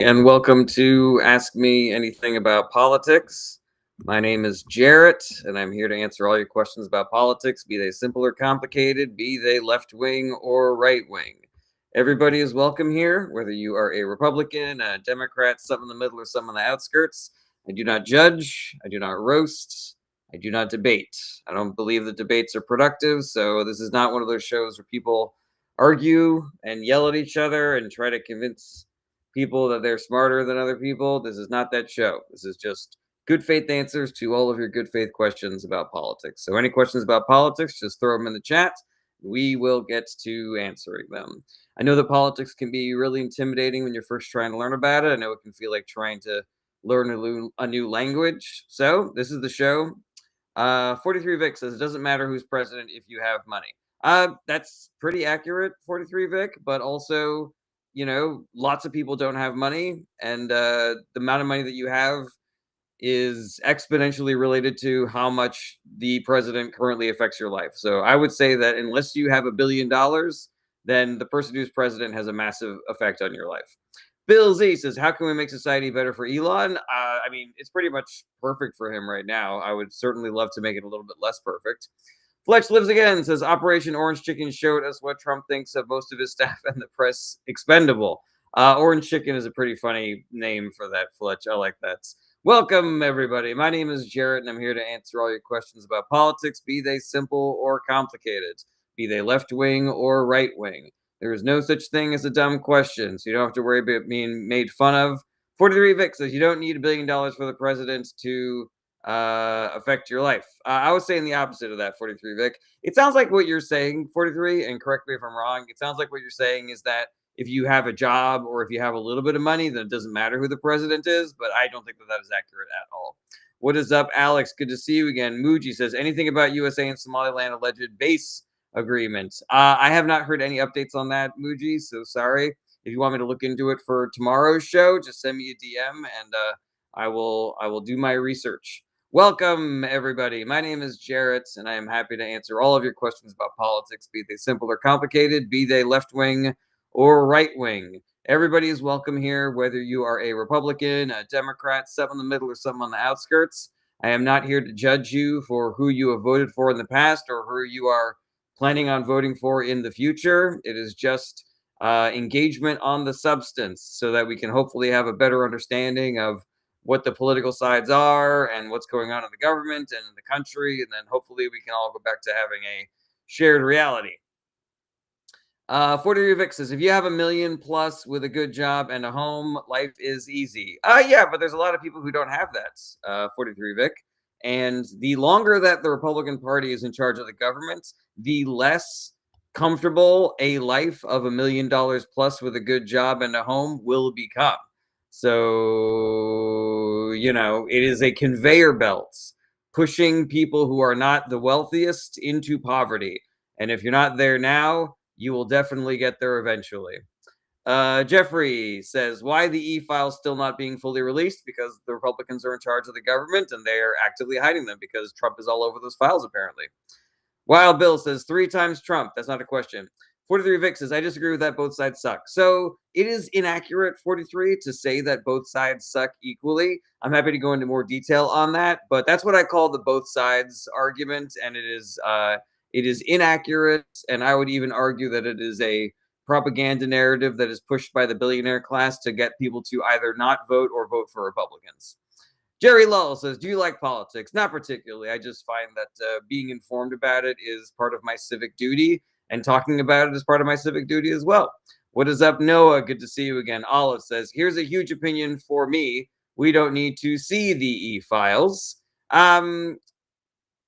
And welcome to Ask Me Anything About Politics. My name is Jarrett, and I'm here to answer all your questions about politics, be they simple or complicated, be they left wing or right wing. Everybody is welcome here, whether you are a Republican, a Democrat, some in the middle, or some on the outskirts. I do not judge, I do not roast, I do not debate. I don't believe that debates are productive, so this is not one of those shows where people argue and yell at each other and try to convince people that they're smarter than other people. This is not that show. This is just good faith answers to all of your good faith questions about politics. So, any questions about politics, just throw them in the chat. We will get to answering them. I know that politics can be really intimidating when you're first trying to learn about it. I know it can feel like trying to learn a new language. So, this is the show. 43 Vic says it doesn't matter who's president if you have money. That's pretty accurate, 43 Vic, but also lots of people don't have money, and the amount of money that you have is exponentially related to how much the president currently affects your life. So I would say that unless you have $1 billion, then the person who's president has a massive effect on your life. Bill Z says, "How can we make society better for Elon?" I mean, it's pretty much perfect for him right now. I would certainly love to make it a little bit less perfect. Fletch Lives Again says Operation Orange Chicken showed us what Trump thinks of most of his staff and the press expendable. Orange Chicken is a pretty funny name for that, Fletch. I like that. Welcome, everybody. My name is Jarrett, and I'm here to answer all your questions about politics, be they simple or complicated, be they left wing or right wing. There is no such thing as a dumb question, so you don't have to worry about being made fun of. 43 Vic says you don't need $1 billion for the president to affect your life. I was saying the opposite of that, 43 Vic. It sounds like what you're saying, 43, and correct me if I'm wrong. It sounds like what you're saying is that if you have a job or if you have a little bit of money, then it doesn't matter who the president is. But I don't think that that is accurate at all. What is up, Alex? Good to see you again. Muji says anything about USA and Somaliland alleged base agreement. I have not heard any updates on that, Muji. So sorry. If you want me to look into it for tomorrow's show, just send me a DM and I will do my research. Welcome, everybody. My name is Jarrett, and I am happy to answer all of your questions about politics, be they simple or complicated, be they left wing or right wing. Everybody is welcome here, whether you are a Republican, a Democrat, some in the middle, or some on the outskirts. I am not here to judge you for who you have voted for in the past or who you are planning on voting for in the future. It is just engagement on the substance so that we can hopefully have a better understanding of what the political sides are and what's going on in the government and in the country. And then hopefully we can all go back to having a shared reality. 40 Vic says, if you have $1 million plus with a good job and a home, life is easy. Yeah, but there's a lot of people who don't have that, 43 Vic. And the longer that the Republican Party is in charge of the government, the less comfortable a life of $1 million plus with a good job and a home will become. So, it is a conveyor belt pushing people who are not the wealthiest into poverty. And if you're not there now, you will definitely get there eventually. Jeffrey says, why the e-files still not being fully released? Because the Republicans are in charge of the government and they are actively hiding them because Trump is all over those files, apparently. Wild Bill says, 3 times Trump. That's not a question. 43 Vic says, I disagree with that. Both sides suck. So it is inaccurate, 43, to say that both sides suck equally. I'm happy to go into more detail on that, but that's what I call the both sides argument, and it is inaccurate, and I would even argue that it is a propaganda narrative that is pushed by the billionaire class to get people to either not vote or vote for Republicans. Jerry Lull says, do you like politics? Not particularly. I just find that being informed about it is part of my civic duty, and talking about it is part of my civic duty as well. What is up, Noah? Good to see you again. Olive says, here's a huge opinion for me. We don't need to see the e-files. Olive,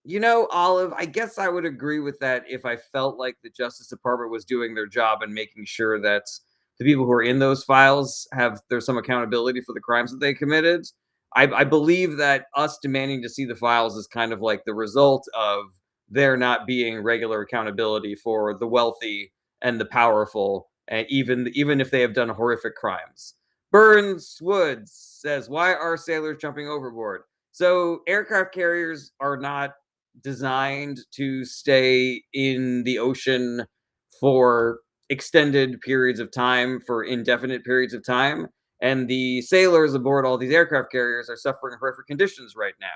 I guess I would agree with that if I felt like the Justice Department was doing their job and making sure that the people who are in those files there's some accountability for the crimes that they committed. I believe that us demanding to see the files is kind of like the result of there not being regular accountability for the wealthy and the powerful, and even if they have done horrific crimes. Burns Woods says, why are sailors jumping overboard? So aircraft carriers are not designed to stay in the ocean for extended periods of time, for indefinite periods of time. And the sailors aboard all these aircraft carriers are suffering horrific conditions right now,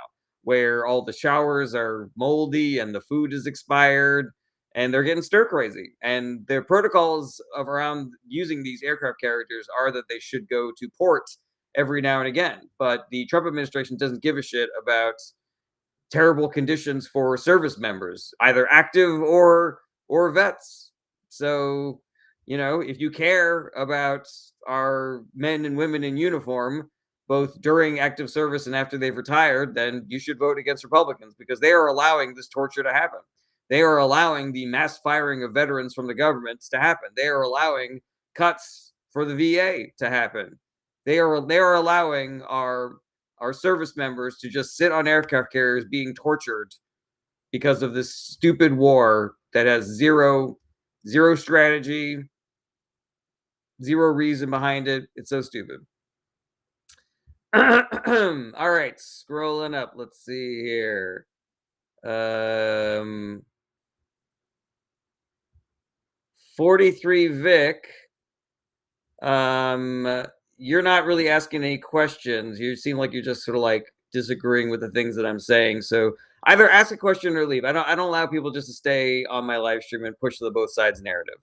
where all the showers are moldy and the food is expired, and they're getting stir crazy. And their protocols of around using these aircraft carriers are that they should go to port every now and again. But the Trump administration doesn't give a shit about terrible conditions for service members, either active or vets. So, if you care about our men and women in uniform, both during active service and after they've retired, then you should vote against Republicans because they are allowing this torture to happen. They are allowing the mass firing of veterans from the governments to happen. They are allowing cuts for the VA to happen. They are allowing our service members to just sit on aircraft carriers being tortured because of this stupid war that has zero strategy, zero reason behind it. It's so stupid. All right, scrolling up. Let's see here. 43 Vic. You're not really asking any questions. You seem like you're just sort of like disagreeing with the things that I'm saying. So either ask a question or leave. I don't allow people just to stay on my live stream and push the both sides narrative.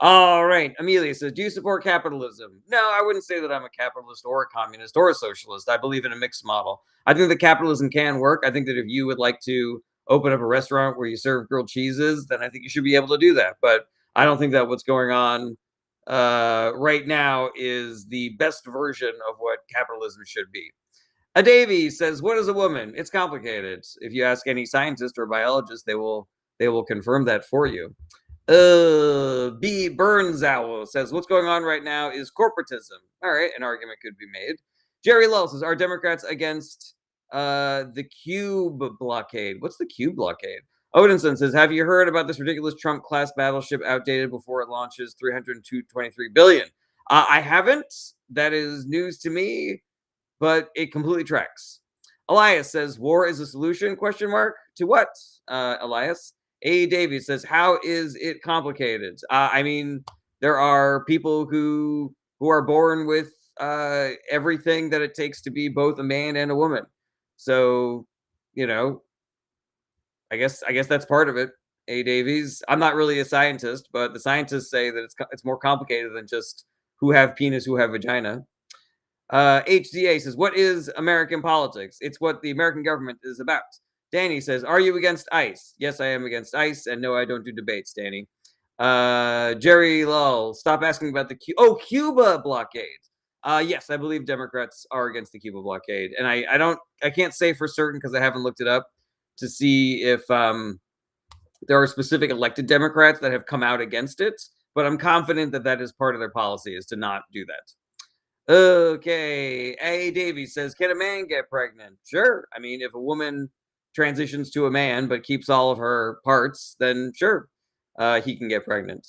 All right, Amelia says, do you support capitalism? No, I wouldn't say that I'm a capitalist or a communist or a socialist. I believe in a mixed model. I think that capitalism can work. I think that if you would like to open up a restaurant where you serve grilled cheeses, then I think you should be able to do that. But I don't think that what's going on right now is the best version of what capitalism should be. A Davy says, what is a woman? It's complicated. If you ask any scientist or biologist, they will confirm that for you. B. Burns Owl says, what's going on right now is corporatism. All right, an argument could be made. Jerry Lull says, are Democrats against the Cube blockade? What's the Cube blockade? Odinson says, have you heard about this ridiculous Trump class battleship outdated before it launches 323 billion? I haven't. That is news to me, but it completely tracks. Elias says, war is a solution? Question mark. To what, Elias? A. Davies says, how is it complicated? I mean, there are people who are born with everything that it takes to be both a man and a woman. So, I guess that's part of it. A. Davies. I'm not really a scientist, but the scientists say that it's more complicated than just who have penis, who have vagina. HDA says, what is American politics? It's what the American government is about. Danny says, are you against ICE? Yes, I am against ICE. And no, I don't do debates, Danny. Jerry Lull, stop asking about the Cuba blockade. Yes, I believe Democrats are against the Cuba blockade. And I can't say for certain because I haven't looked it up to see if there are specific elected Democrats that have come out against it. But I'm confident that that is part of their policy is to not do that. Okay. A. Davies says, can a man get pregnant? Sure. I mean, if a woman transitions to a man but keeps all of her parts, then sure, he can get pregnant.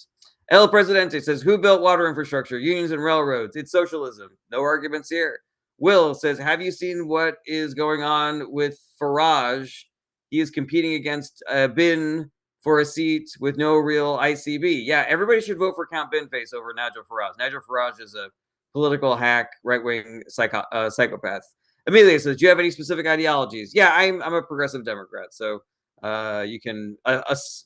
El Presidente says, who built water infrastructure, unions and railroads? It's socialism. No arguments here. Will says, have you seen what is going on with Farage? He is competing against Bin for a seat with no real ICB. Yeah, everybody should vote for Count Binface over Nigel Farage. Nigel Farage is a political hack, right-wing psychopath. Amelia says, do you have any specific ideologies? Yeah, I'm a progressive Democrat, so you can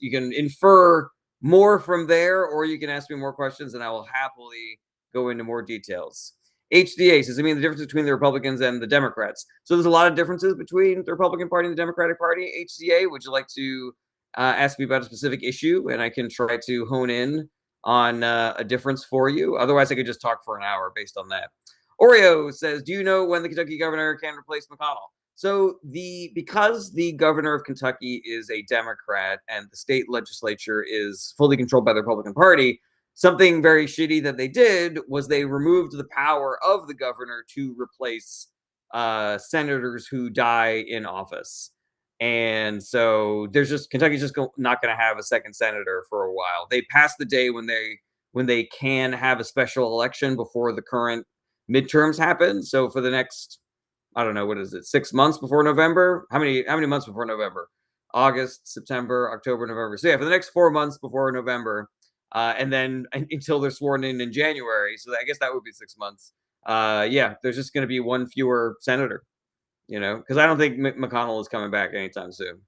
infer more from there, or you can ask me more questions, and I will happily go into more details. HDA says, I mean, the difference between the Republicans and the Democrats. So there's a lot of differences between the Republican Party and the Democratic Party. HDA, would you like to ask me about a specific issue, and I can try to hone in on a difference for you? Otherwise, I could just talk for an hour based on that. Oreo says, do you know when the Kentucky governor can replace McConnell? So because the governor of Kentucky is a Democrat and the state legislature is fully controlled by the Republican Party, something very shitty that they did was they removed the power of the governor to replace senators who die in office. And so Kentucky's just not going to have a second senator for a while. They passed the day when they can have a special election before the current midterms happen. So for the next, I don't know, what is it, 6 months before November? How many months before November? August, September, October, November. So yeah, for the next 4 months before November, and then until they're sworn in January. So I guess that would be 6 months. yeah, there's just going to be one fewer senator, because I don't think McConnell is coming back anytime soon.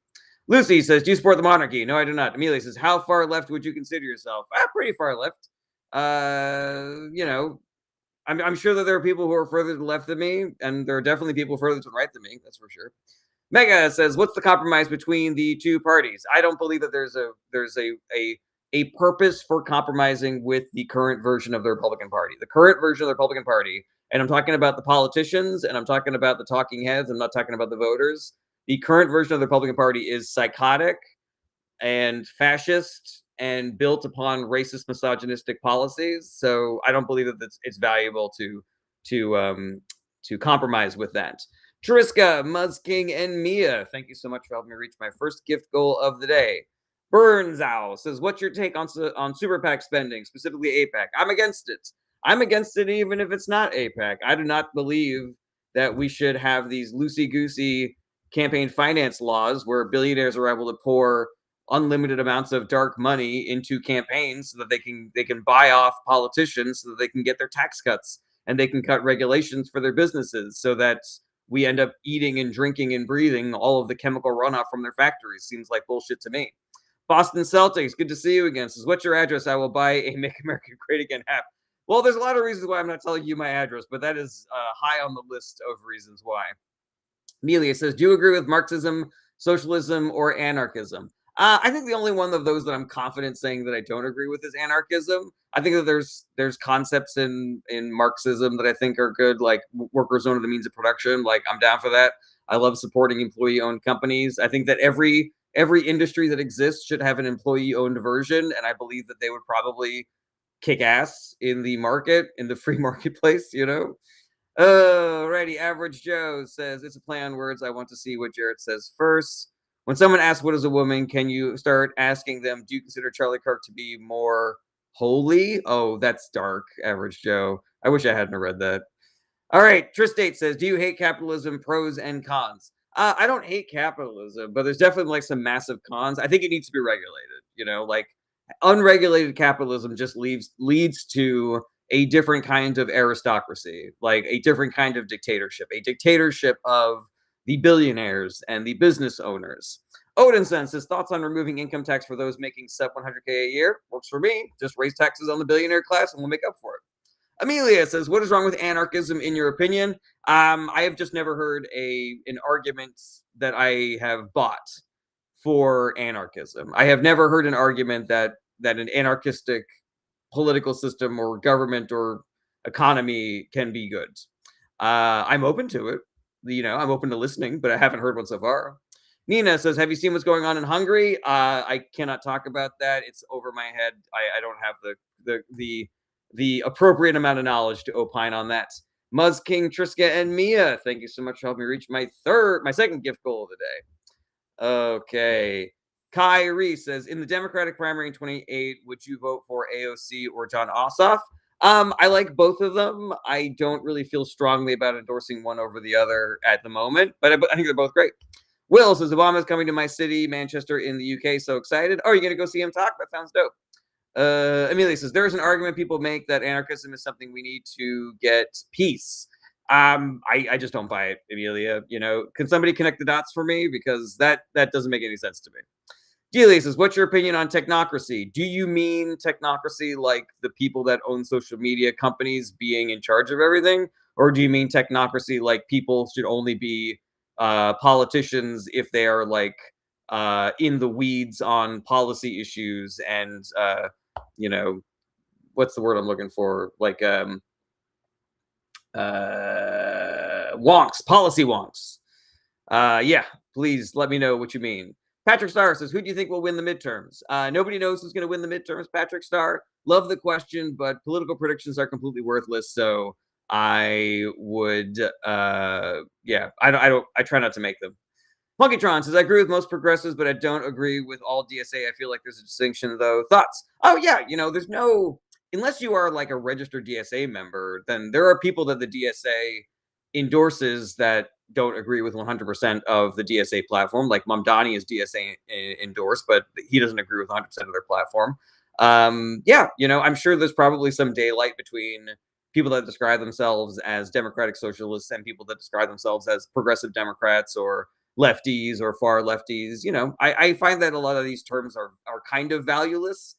Lucy says, "Do you support the monarchy?" No, I do not. Amelia says, "How far left would you consider yourself?" Pretty far left. I'm sure that there are people who are further to the left than me, and there are definitely people further to the right than me. That's for sure. Mega says, "What's the compromise between the two parties?" I don't believe that there's a purpose for compromising with the current version of the Republican Party. The current version of the Republican Party, and I'm talking about the politicians, and I'm talking about the talking heads. I'm not talking about the voters. The current version of the Republican Party is psychotic and fascist and built upon racist, misogynistic policies. So I don't believe that it's valuable to compromise with that. Triska, Muzz King, and Mia, thank you so much for helping me reach my first gift goal of the day. Burns Owl says, "What's your take on super PAC spending, specifically APAC?" I'm against it. I'm against it even if it's not APAC. I do not believe that we should have these loosey goosey campaign finance laws where billionaires are able to pour unlimited amounts of dark money into campaigns so that they can buy off politicians so that they can get their tax cuts and they can cut regulations for their businesses so that we end up eating and drinking and breathing all of the chemical runoff from their factories. Seems like bullshit to me. Boston Celtics, good to see you again. Says, "What's your address? I will buy a Make America Great Again hat." Well, there's a lot of reasons why I'm not telling you my address, but that is high on the list of reasons why. Amelia says, "Do you agree with Marxism, socialism, or anarchism?" I think the only one of those that I'm confident saying that I don't agree with is anarchism. I think that there's concepts in Marxism that I think are good, like workers own the means of production. Like I'm down for that. I love supporting employee-owned companies. I think that every industry that exists should have an employee-owned version, and I believe that they would probably kick ass in the market, in the free marketplace. Alrighty, Average Joe says, "It's a play on words. I want to see what Jared says first. When someone asks what is a woman, can you start asking them, do you consider Charlie Kirk to be more holy?" Oh, that's dark, Average Joe. I wish I hadn't read that. All right, Tristate says, "Do you hate capitalism? Pros and cons." I don't hate capitalism, but there's definitely like some massive cons. I think it needs to be regulated. Like unregulated capitalism just leads to a different kind of aristocracy, like a different kind of a dictatorship of the billionaires and the business owners. Odinson says, "Thoughts on removing income tax for those making sub 100K a year?" Works for me. Just raise taxes on the billionaire class and we'll make up for it. Amelia says, "What is wrong with anarchism in your opinion?" I have just never heard an argument that I have bought for anarchism. I have never heard an argument that an anarchistic political system or government or economy can be good. I'm open to it. I'm open to listening, but I haven't heard one so far. Nina says, "Have you seen what's going on in Hungary?" I cannot talk about that. It's over my head. I don't have the appropriate amount of knowledge to opine on that. Muzz King, Triska, and Mia, thank you so much for helping me reach my second gift goal of the day. Okay. Kyrie says, "In the Democratic primary in 28, would you vote for AOC or John Ossoff?" I like both of them. I don't really feel strongly about endorsing one over the other at the moment, but I think they're both great. Will says, "Obama's coming to my city, Manchester, in the UK. So excited." Oh, you're going to go see him talk? That sounds dope. Amelia says, "There is an argument people make that anarchism is something we need to get peace." I just don't buy it, Amelia. Can somebody connect the dots for me? Because that doesn't make any sense to me. Delia says, "What's your opinion on technocracy? Do you mean technocracy like the people that own social media companies being in charge of everything? Or do you mean technocracy like people should only be politicians if they are like in the weeds on policy issues and you know, what's the word I'm looking for? Like wonks, policy wonks." Yeah, please let me know what you mean. Patrick Starr says, "Who do you think will win the midterms?" Nobody knows who's going to win the midterms. Patrick Starr, love the question, but political predictions are completely worthless. So I would, yeah, I try not to make them. Monkeytron says, "I agree with most progressives, but I don't agree with all DSA. I feel like there's a distinction, though." Thoughts? Oh, yeah. There's no, unless you are like a registered DSA member, then there are people that the DSA endorses that don't agree with 100% of the DSA platform. Like Mamdani is DSA endorsed, but he doesn't agree with 100% of their platform. Yeah, I'm sure there's probably some daylight between people that describe themselves as democratic socialists and people that describe themselves as progressive Democrats or lefties or far lefties. I find that a lot of these terms are kind of valueless,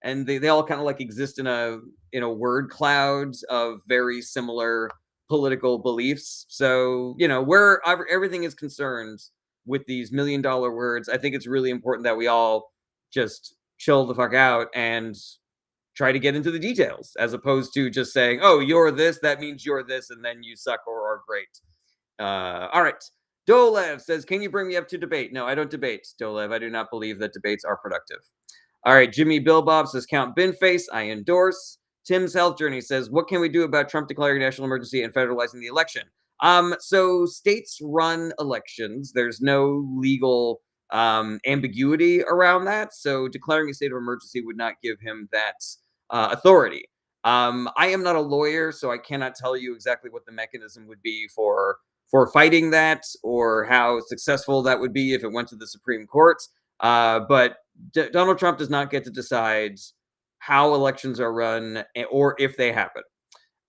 and they all kind of like exist in a word cloud of very similar political beliefs. So, where everything is concerned with these $1 million words, I think it's really important that we all just chill the fuck out and try to get into the details, as opposed to just saying, "Oh, you're this, that means you're this, and then you suck or are great." All right. Dolev says, "Can you bring me up to debate?" No, I don't debate, Dolev. I do not believe that debates are productive. All right. Jimmy Bilbob says, "Count Binface. I endorse." Tim's Health Journey says, "What can we do about Trump declaring national emergency and federalizing the election?" So states run elections. There's no legal ambiguity around that. So declaring a state of emergency would not give him that authority. I am not a lawyer, so I cannot tell you exactly what the mechanism would be for fighting that, or how successful that would be if it went to the Supreme Court. But Donald Trump does not get to decide how elections are run or if they happen.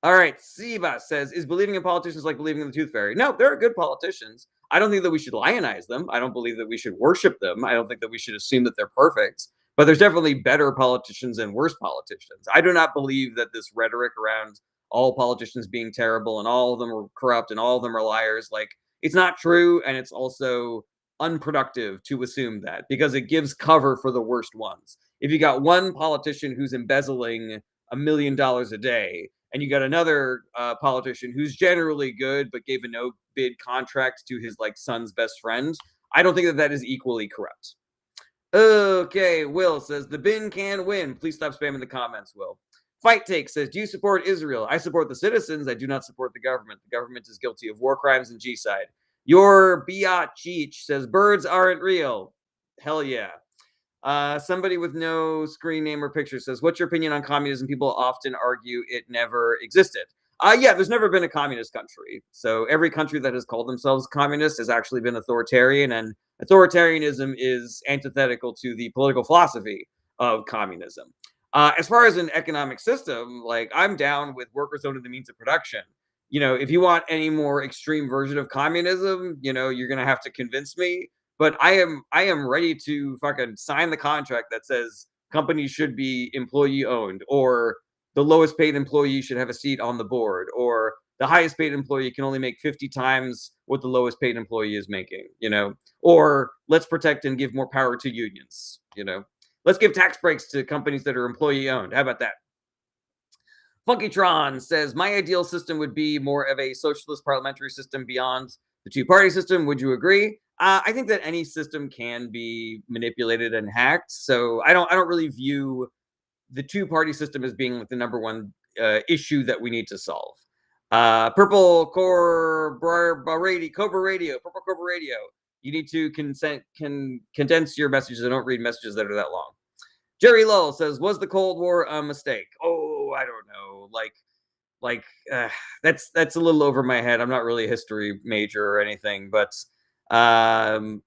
All right, Siva says, "Is believing in politicians like believing in the tooth fairy?" No, there are good politicians. I don't think that we should lionize them. I don't believe that we should worship them. I don't think that we should assume that they're perfect. But there's definitely better politicians and worse politicians. I do not believe that this rhetoric around all politicians being terrible and all of them are corrupt and all of them are liars, like, it's not true, and it's also unproductive to assume that, because it gives cover for the worst ones. If you got one politician who's embezzling $1 million a day, and you got another politician who's generally good but gave a no bid contract to his like son's best friend, I don't think that that is equally corrupt. Okay, Will says, "The bin can win." Please stop spamming the comments, Will. Fight Take says, "Do you support Israel?" I support the citizens. I do not support the government. The government is guilty of war crimes and genocide. Your Biat Cheech says, "Birds aren't real." Hell yeah. Somebody with no screen name or picture says, "What's your opinion on communism? People often argue it never existed." Yeah, there's never been a communist country. So every country that has called themselves communist has actually been authoritarian, and authoritarianism is antithetical to the political philosophy of communism. As far as an economic system, like, I'm down with workers owning the means of production. If you want any more extreme version of communism, you're gonna have to convince me, but I am ready to fucking sign the contract that says companies should be employee owned, or the lowest paid employee should have a seat on the board, or the highest paid employee can only make 50 times what the lowest paid employee is making, or let's protect and give more power to unions. Let's give tax breaks to companies that are employee owned. How about that? Funkytron says, "My ideal system would be more of a socialist parliamentary system beyond the two-party system. Would you agree?" I think that any system can be manipulated and hacked, so I don't really view the two-party system as being like the number one issue that we need to solve. Purple Cobra Radio, Purple Cobra Radio. You need to condense your messages. I don't read messages that are that long. Jerry Lull says, "Was the Cold War a mistake?" Oh, I don't know. Like that's a little over my head. I'm not really a history major or anything, but um,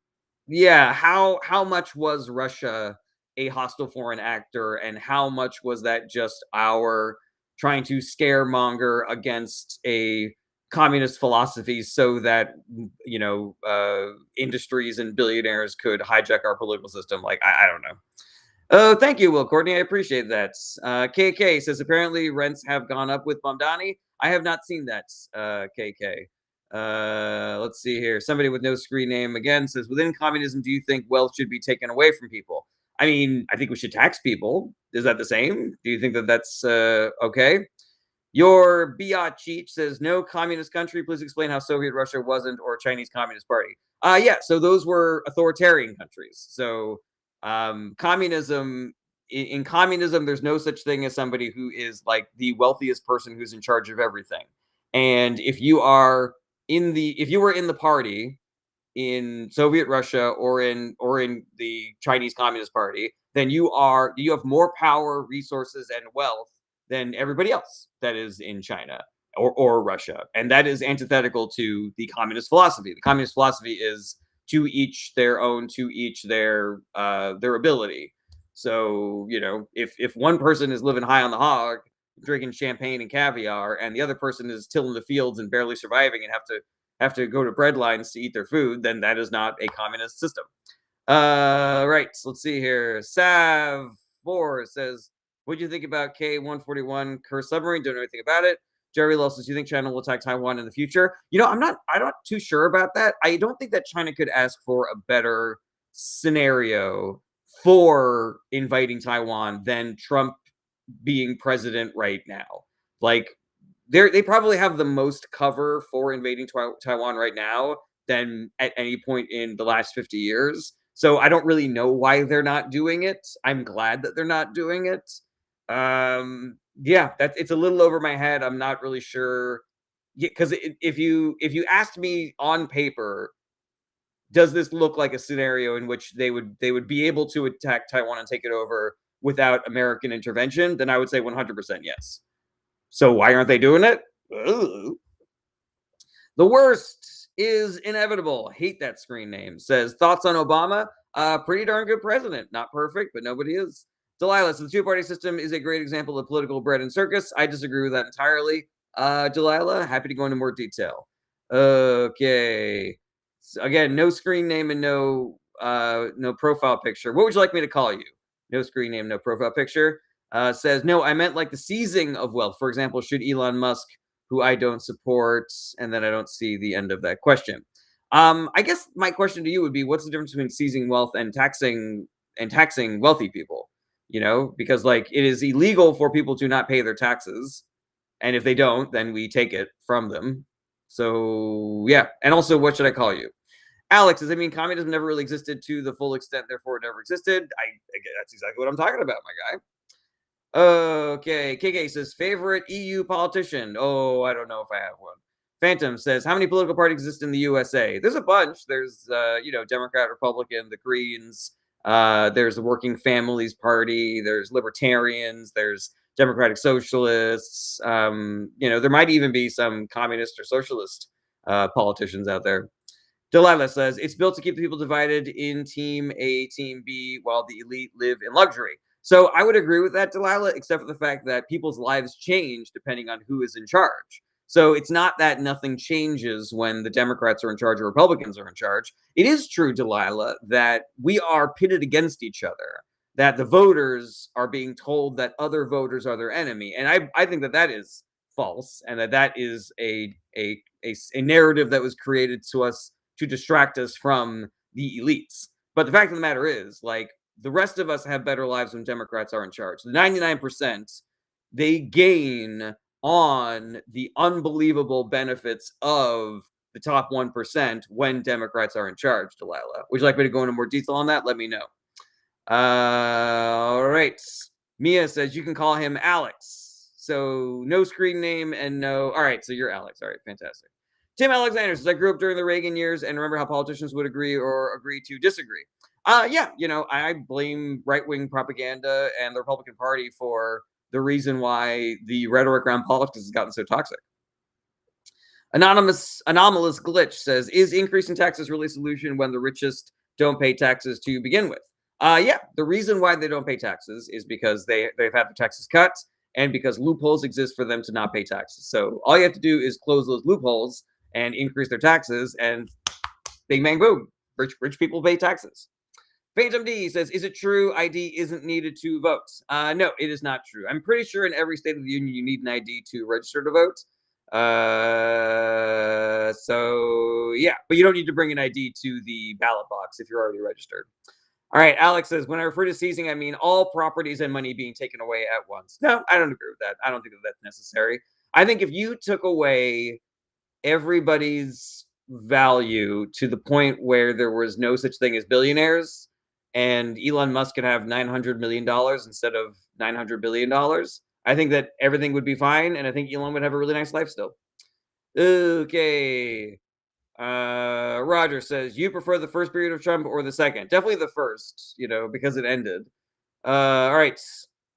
yeah. How much was Russia a hostile foreign actor, and how much was that just our trying to scaremonger against a communist philosophy so that industries and billionaires could hijack our political system? Like, I don't know. Oh, thank you, Will Courtney. I appreciate that. KK says, "Apparently rents have gone up with Mamdani." I have not seen that, KK. Let's see here. Somebody with no screen name again says, "Within communism, do you think wealth should be taken away from people?" I mean, I think we should tax people. Is that the same? Do you think that that's okay? Your Biat Cheech says, "No communist country. Please explain how Soviet Russia wasn't, or Chinese Communist Party." Yeah, so those were authoritarian countries. So communism in communism, there's no such thing as somebody who is like the wealthiest person who's in charge of everything. And if you were in the party in Soviet Russia, or in the Chinese Communist Party, then you have more power, resources, and wealth than everybody else that is in China or Russia, and that is antithetical to the communist philosophy. The communist philosophy is to each their own, to each their ability. So if one person is living high on the hog, drinking champagne and caviar, and the other person is tilling the fields and barely surviving and have to go to bread lines to eat their food, then that is not a communist system. Right. So let's see here. Sav Four says, "What do you think about K-141 Curse submarine? Don't know anything about it." Jerry Lowe says, "Do you think China will attack Taiwan in the future?" I'm not too sure about that. I don't think that China could ask for a better scenario for inviting Taiwan than Trump being president right now. Like, they probably have the most cover for invading Taiwan right now than at any point in the last 50 years. So I don't really know why they're not doing it. I'm glad that they're not doing it. Yeah, it's a little over my head. I'm not really sure. Because if you asked me on paper, does this look like a scenario in which they would be able to attack Taiwan and take it over without American intervention? Then I would say 100% yes. So why aren't they doing it? Ugh. The worst is inevitable. Hate that screen name. Says thoughts on Obama? Pretty darn good president. Not perfect, but nobody is. Delilah, so the two-party system is a great example of political bread and circus. I disagree with that entirely. Delilah, happy to go into more detail. Okay. So again, no screen name and no profile picture. What would you like me to call you? No screen name, no profile picture. Says no, I meant like the seizing of wealth. For example, should Elon Musk, who I don't support, and then I don't see the end of that question. I guess my question to you would be, what's the difference between seizing wealth and taxing wealthy people? Because like it is illegal for people to not pay their taxes, and if they don't, then we take it from them. So yeah, and also, what should I call you? Alex, does that mean communism never really existed to the full extent, therefore it never existed? That's exactly what I'm talking about, my guy. Okay, KK says favorite EU politician. Oh, I don't know if I have one. Phantom says, how many political parties exist in the USA? There's a bunch. There's Democrat, Republican, the Greens. There's the Working Families Party. There's Libertarians. There's Democratic Socialists. There might even be some communist or socialist politicians out there. Delilah says it's built to keep the people divided in Team A, Team B, while the elite live in luxury. So I would agree with that, Delilah, except for the fact that people's lives change depending on who is in charge. So it's not that nothing changes when the Democrats are in charge or Republicans are in charge. It is true, Delilah, that we are pitted against each other, that the voters are being told that other voters are their enemy. And I think that is false, and that is a narrative that was created to distract us from the elites. But the fact of the matter is, like, the rest of us have better lives when Democrats are in charge. The 99%, they gain on the unbelievable benefits of the top 1% when Democrats are in charge, Delilah. Would you like me to go into more detail on that? Let me know. All right. Mia says you can call him Alex. So no screen name and no. All right. So you're Alex. All right. Fantastic. Tim Alexander says, I grew up during the Reagan years and remember how politicians would agree or agree to disagree. Yeah, I blame right-wing propaganda and the Republican Party for the reason why the rhetoric around politics has gotten so toxic. Anomalous Glitch says, is increasing taxes really a solution when the richest don't pay taxes to begin with? Yeah, the reason why they don't pay taxes is because they've had the taxes cut and because loopholes exist for them to not pay taxes. So all you have to do is close those loopholes and increase their taxes, and bing, bang, boom. Rich people pay taxes. Phantom D says, is it true ID isn't needed to vote? No, it is not true. I'm pretty sure in every state of the union you need an ID to register to vote. So yeah, but you don't need to bring an ID to the ballot box if you're already registered. All right, Alex says, when I refer to seizing, I mean all properties and money being taken away at once. No, I don't agree with that. I don't think that that's necessary. I think if you took away everybody's value to the point where there was no such thing as billionaires and Elon Musk could have $900 million instead of $900 billion, I think that everything would be fine. And I think Elon would have a really nice life still. Okay. Roger says, you prefer the first period of Trump or the second? Definitely the first, because it ended. All right.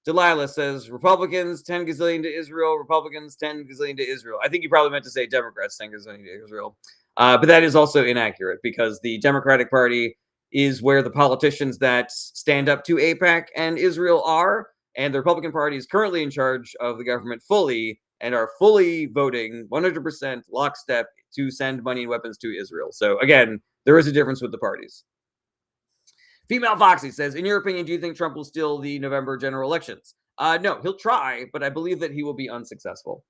Delilah says, Republicans 10 gazillion to Israel, Republicans 10 gazillion to Israel. I think you probably meant to say Democrats 10 gazillion to Israel. But that is also inaccurate because the Democratic Party is where the politicians that stand up to AIPAC and Israel are. And the Republican Party is currently in charge of the government fully and are fully voting 100% lockstep to send money and weapons to Israel. So again, there is a difference with the parties. Female Foxy says, in your opinion, do you think Trump will steal the November general elections? No, he'll try, but I believe that he will be unsuccessful.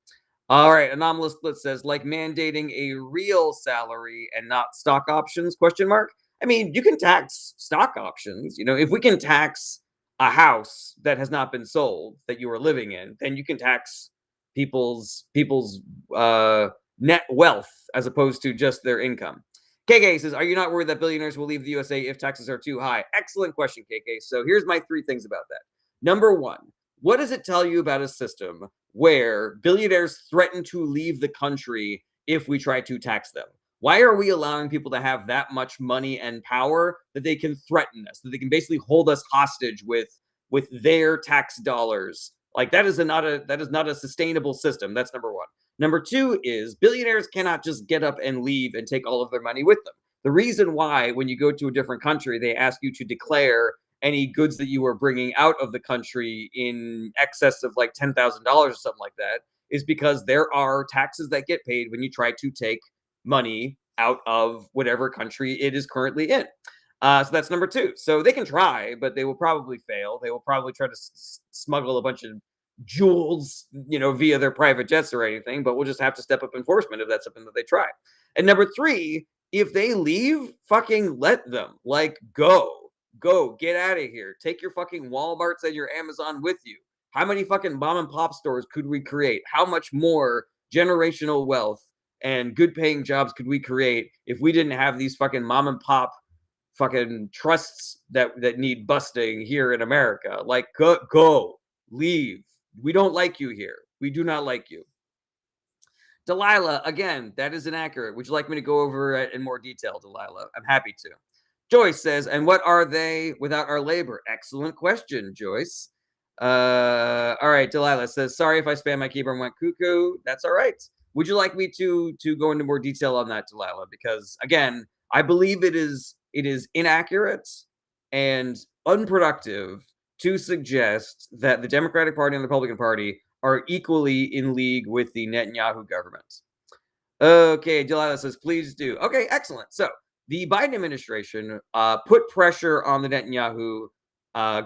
All right, Anomalous Split says, like mandating a real salary and not stock options, question mark. I mean, you can tax stock options. You know, if we can tax a house that has not been sold that you are living in, then you can tax people's net wealth as opposed to just their income. KK says, are you not worried that billionaires will leave the USA if taxes are too high? Excellent question, KK. So here's my 3 things about that. Number 1, what does it tell you about a system where billionaires threaten to leave the country if we try to tax them? Why are we allowing people to have that much money and power that they can threaten us, that they can basically hold us hostage with their tax dollars? Like that is not a sustainable system. That's number 1. Number 2 is billionaires cannot just get up and leave and take all of their money with them. The reason why when you go to a different country, they ask you to declare any goods that you are bringing out of the country in excess of like $10,000 or something like that is because there are taxes that get paid when you try to take money out of whatever country it is currently in. So that's number 2. So they can try, but they will probably fail. They will probably try to smuggle a bunch of jewels, you know, via their private jets or anything, but we'll just have to step up enforcement if that's something that they try. And number 3, if they leave, fucking let them. Like, go, get out of here. Take your fucking Walmarts and your Amazon with you. How many fucking mom and pop stores could we create? How much more generational wealth and good paying jobs could we create if we didn't have these fucking mom and pop fucking trusts that need busting here in America? Like, go, leave. We don't like you here. We do not like you. Delilah, again, that is inaccurate. Would you like me to go over it in more detail, Delilah? I'm happy to. Joyce says, and what are they without our labor? Excellent question, Joyce. All right, Delilah says, sorry if I spam my keyboard and went cuckoo. That's all right. Would you like me to go into more detail on that, Delilah? Because again, I believe it is inaccurate and unproductive to suggest that the Democratic Party and the Republican Party are equally in league with the Netanyahu government. Okay, Delilah says, please do. Okay, excellent. So the Biden administration put pressure on the Netanyahu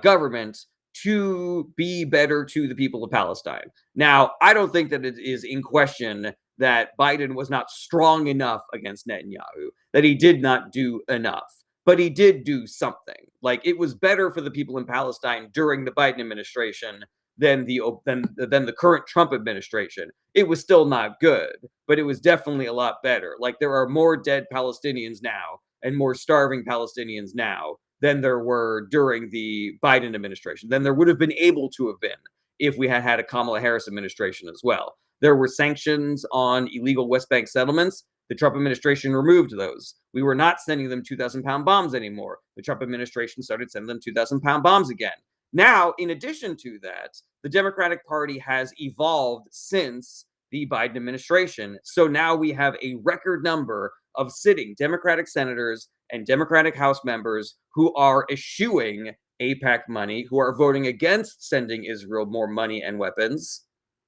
government to be better to the people of Palestine. Now, I don't think that it is in question that Biden was not strong enough against Netanyahu, that he did not do enough, but he did do something. Like it was better for the people in Palestine during the Biden administration than the current Trump administration. It was still not good, but it was definitely a lot better. Like there are more dead Palestinians now and more starving Palestinians now than there were during the Biden administration, than there would have been able to have been if we had had a Kamala Harris administration as well. There were sanctions on illegal West Bank settlements. The Trump administration removed those. We were not sending them 2,000-pound bombs anymore. The Trump administration started sending them 2,000-pound bombs again. Now, in addition to that, the Democratic Party has evolved since the Biden administration. So now we have a record number of sitting Democratic senators and Democratic House members who are eschewing AIPAC money, who are voting against sending Israel more money and weapons.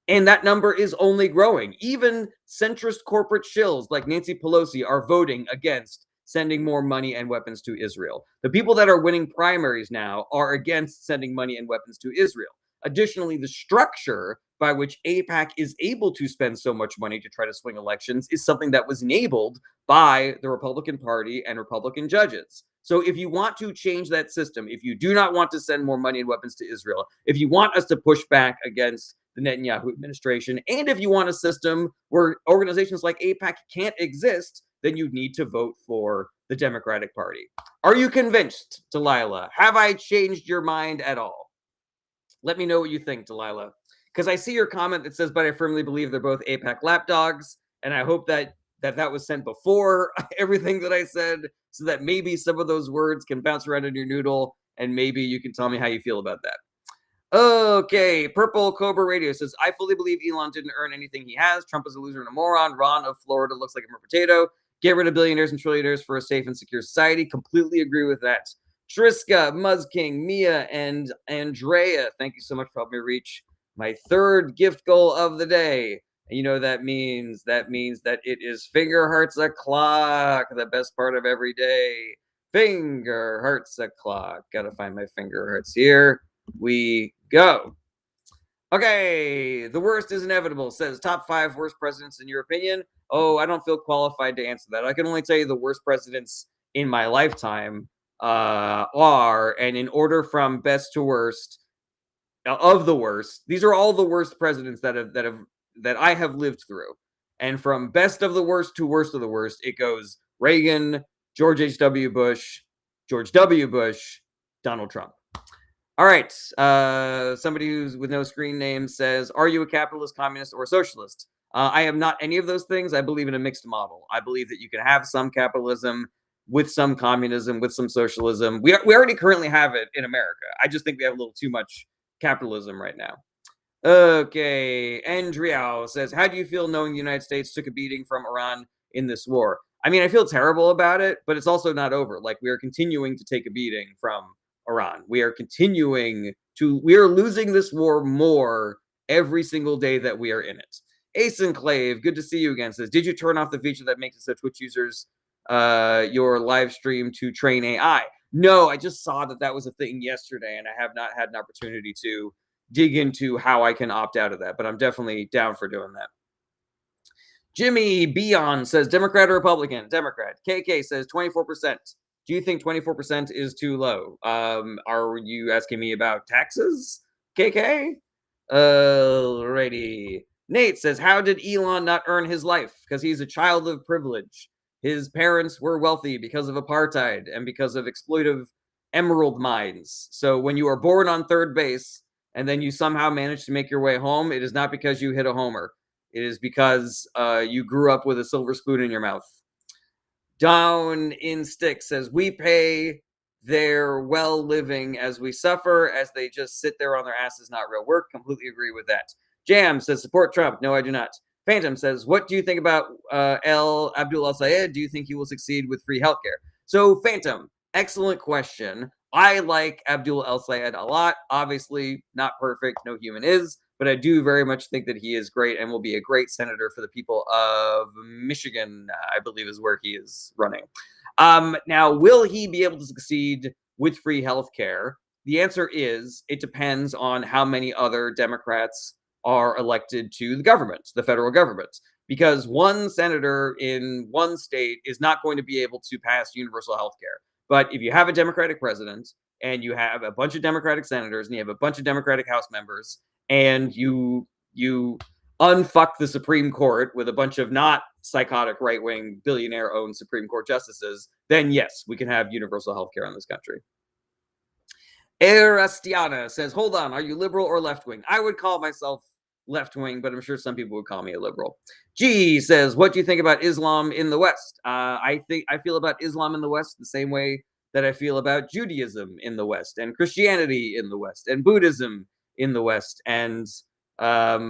And that number is only growing. Even centrist corporate shills like Nancy Pelosi are voting against sending more money and weapons to Israel. The people that are winning primaries now are against sending money and weapons to Israel. Additionally, the structure by which AIPAC is able to spend so much money to try to swing elections is something that was enabled by the Republican Party and Republican judges. So if you want to change that system, if you do not want to send more money and weapons to Israel, if you want us to push back against the Netanyahu administration, and if you want a system where organizations like AIPAC can't exist, then you need to vote for the Democratic Party. Are you convinced, Delilah? Have I changed your mind at all? Let me know what you think, Delilah. Because I see your comment that says, but I firmly believe they're both AIPAC lapdogs. And I hope that was sent before everything that I said, so that maybe some of those words can bounce around in your noodle, and maybe you can tell me how you feel about that. Okay, Purple Cobra Radio says, I fully believe Elon didn't earn anything he has. Trump is a loser and a moron. Ron of Florida looks like a potato. Get rid of billionaires and trillionaires for a safe and secure society. Completely agree with that. Triska, Muzking, Mia, and Andrea, thank you so much for helping me reach my third gift goal of the day. And you know what that means? That means that it is Finger Hearts O'Clock, the best part of every day. Finger Hearts O'Clock. Gotta find my finger hearts. Here we go. Okay, the worst is inevitable. Says top 5 worst presidents in your opinion. Oh, I don't feel qualified to answer that. I can only tell you the worst presidents in my lifetime are, and in order from best to worst, of the worst. These are all the worst presidents that I have lived through, and from best of the worst to worst of the worst, it goes Reagan, George H.W. Bush, George W. Bush, Donald Trump. All right. Somebody who's with no screen name says, "Are you a capitalist, communist, or socialist?" I am not any of those things. I believe in a mixed model. I believe that you can have some capitalism with some communism, with some socialism. We already currently have it in America. I just think we have a little too much capitalism right now. Okay. Andriao says, "How do you feel knowing the United States took a beating from Iran in this war?" I mean, I feel terrible about it, but it's also not over. Like, we are continuing to take a beating from Iran. We are losing this war more every single day that we are in it. Ace Enclave, good to see you again, says, "Did you turn off the feature that makes it so Twitch users your live stream to train AI?" No, I just saw that was a thing yesterday, and I have not had an opportunity to dig into how I can opt out of that, but I'm definitely down for doing that. Jimmy Beyond says, Democrat or Republican? Democrat. KK says 24%. Do you think 24% is too low? Are you asking me about taxes, KK? Alrighty. Nate says, how did Elon not earn his life? Because he's a child of privilege. His parents were wealthy because of apartheid and because of exploitive emerald mines. So when you are born on third base and then you somehow manage to make your way home, it is not because you hit a homer. It is because you grew up with a silver spoon in your mouth. Down in Stick says, we pay their well living as we suffer, as they just sit there on their asses, not real work. Completely agree with that. Jam says, support Trump. No, I do not. Phantom says, what do you think about Abdul El-Sayed? Do you think he will succeed with free healthcare? So, Phantom, excellent question. I like Abdul El-Sayed a lot. Obviously, not perfect. No human is. But I do very much think that he is great and will be a great senator for the people of Michigan, I believe is where he is running. Now, will he be able to succeed with free health care? The answer is it depends on how many other Democrats are elected to the government, the federal government. Because one senator in one state is not going to be able to pass universal health care. But if you have a Democratic president and you have a bunch of Democratic senators and you have a bunch of Democratic House members, and you unfuck the Supreme Court with a bunch of not psychotic right-wing billionaire-owned Supreme Court justices, then yes, we can have universal health care in this country. Erastiana says, hold on, are you liberal or left-wing? I would call myself left-wing, but I'm sure some people would call me a liberal. G says, what do you think about Islam in the West? I feel about Islam in the West the same way that I feel about Judaism in the West, and Christianity in the West, and Buddhism in the West, and God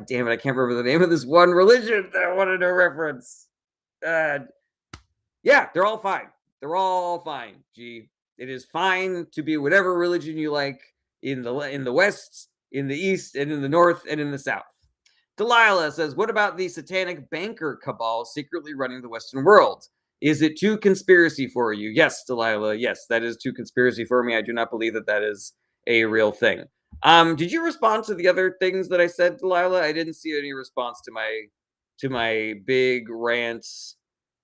damn it, I can't remember the name of this one religion that I wanted to reference. Yeah, they're all fine. They're all fine. Gee, it is fine to be whatever religion you like in the West, in the East, and in the North, and in the South. Delilah says, what about the satanic banker cabal secretly running the Western world? Is it too conspiracy for you? Yes, Delilah. Yes, that is too conspiracy for me. I do not believe that is a real thing. Did you respond to the other things that I said, Delilah? I didn't see any response to my big rants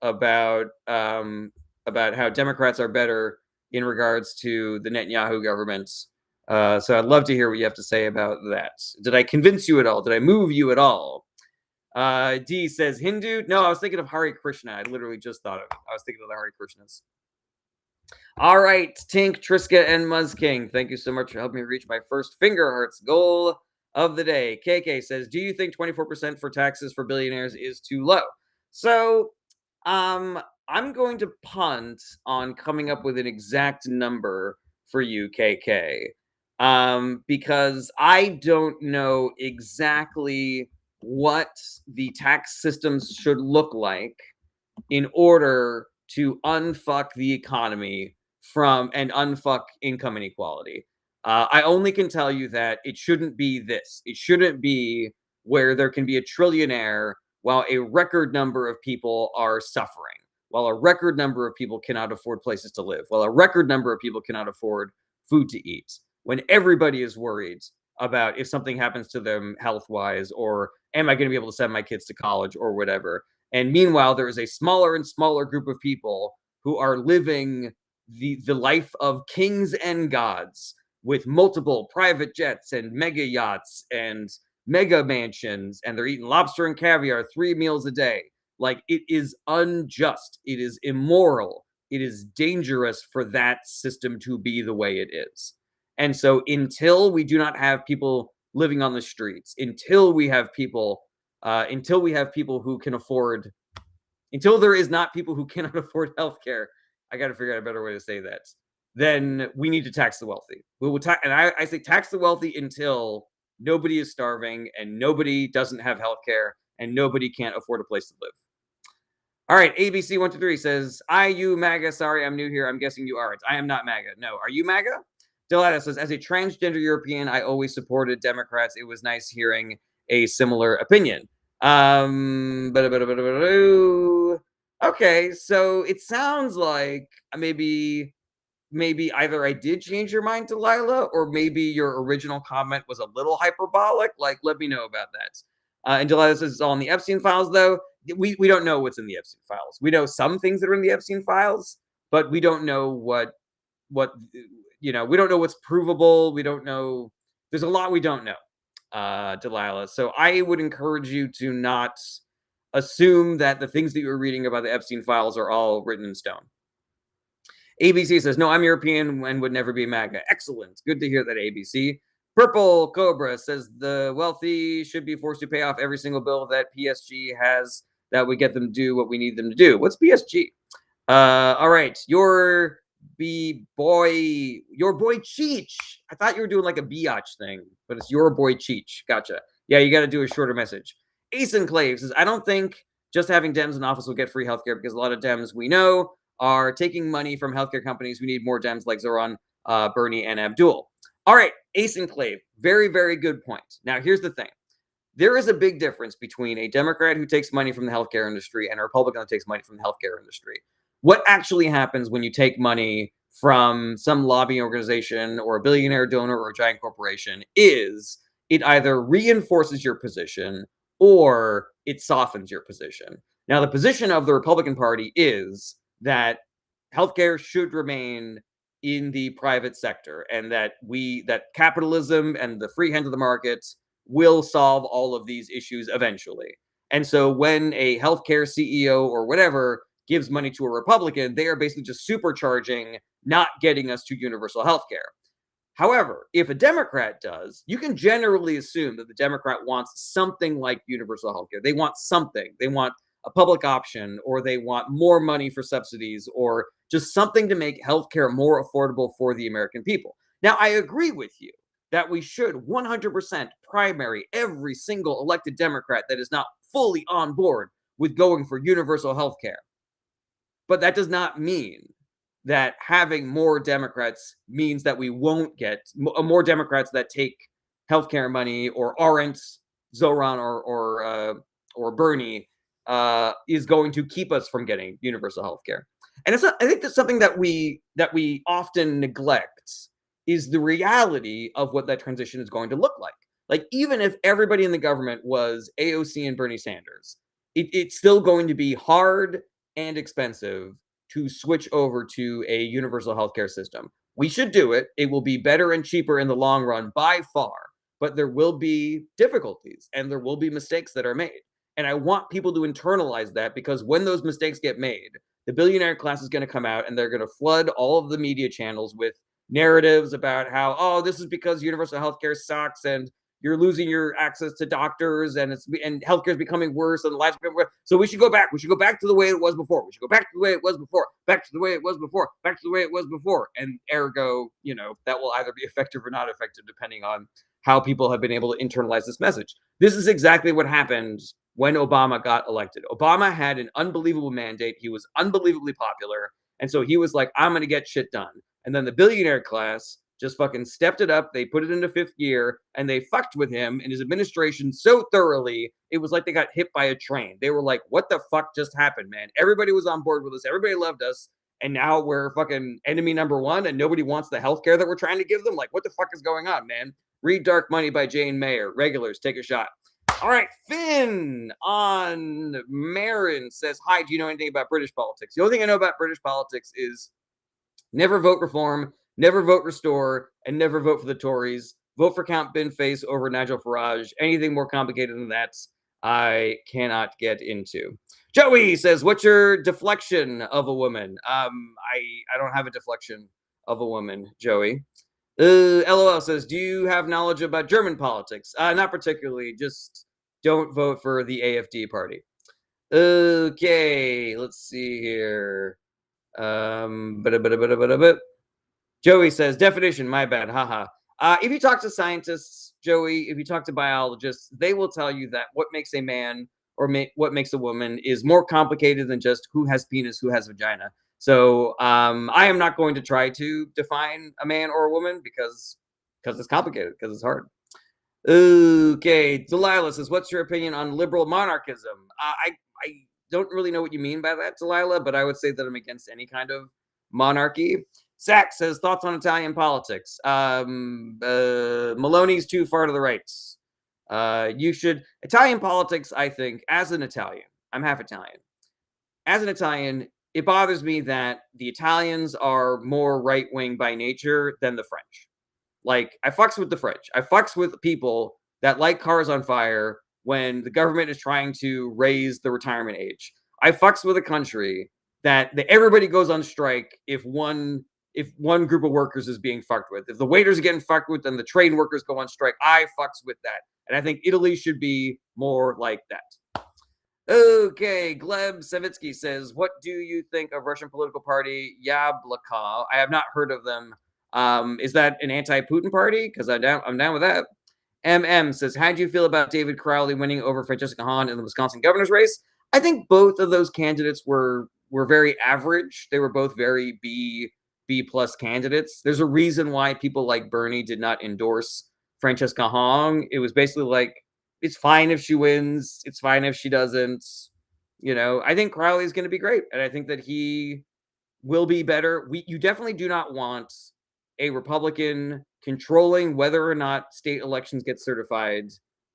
about how Democrats are better in regards to the Netanyahu government. So I'd love to hear what you have to say about that. Did I convince you at all? Did I move you at all? D says Hindu. No, I was thinking of Hare Krishna. I literally just thought of it. I was thinking of the Hare Krishnas. All right, Tink, Triska, and Muzking. Thank you so much for helping me reach my first Finger Hearts goal of the day. KK says, do you think 24% for taxes for billionaires is too low? So, I'm going to punt on coming up with an exact number for you, KK, because I don't know exactly what the tax systems should look like in order to unfuck the economy from and unfuck income inequality. I only can tell you that it shouldn't be this. It shouldn't be where there can be a trillionaire while a record number of people are suffering, while a record number of people cannot afford places to live, while a record number of people cannot afford food to eat, when everybody is worried about if something happens to them health wise, or am I going to be able to send my kids to college or whatever. And meanwhile, there is a smaller and smaller group of people who are living the life of kings and gods with multiple private jets and mega yachts and mega mansions, and they're eating lobster and caviar 3 meals a day. Like, it is unjust. It is immoral. It is dangerous for that system to be the way it is. And so until we do not have people living on the streets, until we have people who can afford, until there is not people who cannot afford healthcare, I got to figure out a better way to say that. Then we need to tax the wealthy. We will and I say tax the wealthy until nobody is starving and nobody doesn't have healthcare and nobody can't afford a place to live. All right, ABC123 says, you MAGA. Sorry, I'm new here. I'm guessing you aren't. I am not MAGA. No, are you MAGA? Delata says, as a transgender European, I always supported Democrats. It was nice hearing a similar opinion. Okay, so it sounds like maybe either I did change your mind, Delilah, or maybe your original comment was a little hyperbolic. Like, let me know about that. And Delilah says it's all in the Epstein files, though. We don't know what's in the Epstein files. We know some things that are in the Epstein files, but we don't know what we don't know what's provable. We don't know. There's a lot we don't know, Delilah. So I would encourage you to not assume that the things that you're reading about the Epstein files are all written in stone. ABC says, no, I'm European and would never be MAGA. Excellent. Good to hear that, ABC. Purple Cobra says the wealthy should be forced to pay off every single bill that PSG has that would get them to do what we need them to do. What's PSG? All right. Your boy Cheech. I thought you were doing like a biatch thing, but it's your boy Cheech. Gotcha. Yeah, you got to do a shorter message. Ace Enclave says, I don't think just having Dems in office will get free healthcare because a lot of Dems we know are taking money from healthcare companies. We need more Dems like Zoran, Bernie, and Abdul. All right, Ace Enclave. Very, very good point. Now, here's the thing. There is a big difference between a Democrat who takes money from the healthcare industry and a Republican who takes money from the healthcare industry. What actually happens when you take money from some lobbying organization or a billionaire donor or a giant corporation is it either reinforces your position or it softens your position. Now, the position of the Republican Party is that healthcare should remain in the private sector and that capitalism and the free hand of the markets will solve all of these issues eventually. And so when a healthcare CEO or whatever gives money to a Republican, they are basically just supercharging not getting us to universal healthcare. However, if a Democrat does, you can generally assume that the Democrat wants something like universal healthcare. They want something. They want a public option, or they want more money for subsidies, or just something to make healthcare more affordable for the American people. Now, I agree with you that we should 100% primary every single elected Democrat that is not fully on board with going for universal healthcare. But that does not mean that having more Democrats means that we won't get more Democrats that take healthcare money or aren't Zoran or Bernie is going to keep us from getting universal healthcare. And I think that's something that we often neglect is the reality of what that transition is going to look like. Like, even if everybody in the government was AOC and Bernie Sanders, it's still going to be hard and expensive to switch over to a universal healthcare system. We should do it. It will be better and cheaper in the long run by far, but there will be difficulties and there will be mistakes that are made. And I want people to internalize that, because when those mistakes get made, the billionaire class is going to come out and they're going to flood all of the media channels with narratives about how, oh, this is because universal healthcare sucks and you're losing your access to doctors and healthcare is becoming worse and the lives becoming worse. So we should go back. We should go back to the way it was before. We should go back to the way it was before. Back to the way it was before. Back to the way it was before. And ergo, that will either be effective or not effective depending on how people have been able to internalize this message. This is exactly what happened when Obama got elected. Obama had an unbelievable mandate. He was unbelievably popular. And so he was like, I'm going to get shit done. And then the billionaire class just fucking stepped it up. They put it into fifth gear and they fucked with him and his administration so thoroughly. It was like they got hit by a train. They were like, what the fuck just happened, man? Everybody was on board with us. Everybody loved us. And now we're fucking enemy number one and nobody wants the healthcare that we're trying to give them. Like, what the fuck is going on, man? Read Dark Money by Jane Mayer. Regulars, take a shot. All right, Finn on Marin says, hi, do you know anything about British politics? The only thing I know about British politics is never vote reform, never vote restore, and never vote for the Tories. Vote for Count Binface over Nigel Farage. Anything more complicated than that, I cannot get into. Joey says, what's your deflection of a woman? I don't have a deflection of a woman, Joey. LOL says, do you have knowledge about German politics? Not particularly, just don't vote for the AfD party. Okay, let's see here. Joey says, definition, my bad, haha. If you talk to scientists, Joey, if you talk to biologists, they will tell you that what makes a man or what makes a woman is more complicated than just who has penis, who has vagina. So I am not going to try to define a man or a woman because it's complicated, because it's hard. Okay, Delilah says, what's your opinion on liberal monarchism? I don't really know what you mean by that, Delilah, but I would say that I'm against any kind of monarchy. Zach says, thoughts on Italian politics? Maloney's too far to the right. Italian politics, I think, as an Italian, I'm half Italian. As an Italian, it bothers me that the Italians are more right-wing by nature than the French. Like, I fucks with the French. I fucks with people that light cars on fire when the government is trying to raise the retirement age. I fucks with a country that everybody goes on strike if one group of workers is being fucked with. If the waiters are getting fucked with, then the train workers go on strike. I fucks with that. And I think Italy should be more like that. Okay, Gleb Savitsky says, what do you think of Russian political party Yabloko? I have not heard of them. Is that an anti-Putin party? Because I'm down with that. MM says, how do you feel about David Crowley winning over Francesca Hahn in the Wisconsin governor's race? I think both of those candidates were very average. They were both very B plus candidates. There's a reason why people like Bernie did not endorse Francesca Hahn. It was basically like, it's fine if she wins. It's fine if she doesn't. You know, I think Crowley is going to be great. And I think that he will be better. You definitely do not want a Republican controlling whether or not state elections get certified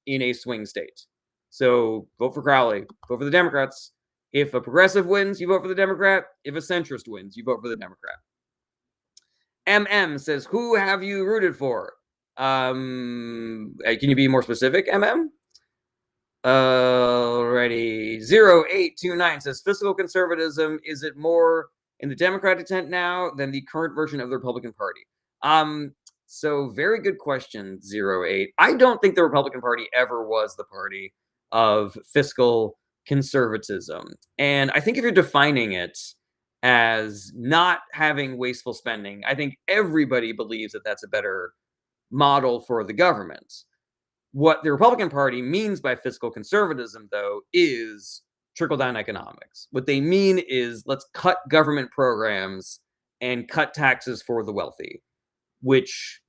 in a swing state. So vote for Crowley. Vote for the Democrats. If a progressive wins, you vote for the Democrat. If a centrist wins, you vote for the Democrat. MM says, who have you rooted for? Can you be more specific, MM? Alrighty. 0829 says, fiscal conservatism, is it more in the Democratic tent now than the current version of the Republican Party? So very good question, 08. I don't think the Republican Party ever was the party of fiscal conservatism. And I think if you're defining it as not having wasteful spending, I think everybody believes that that's a better model for the government. What the Republican Party means by fiscal conservatism, though, is trickle-down economics. What they mean is let's cut government programs and cut taxes for the wealthy, which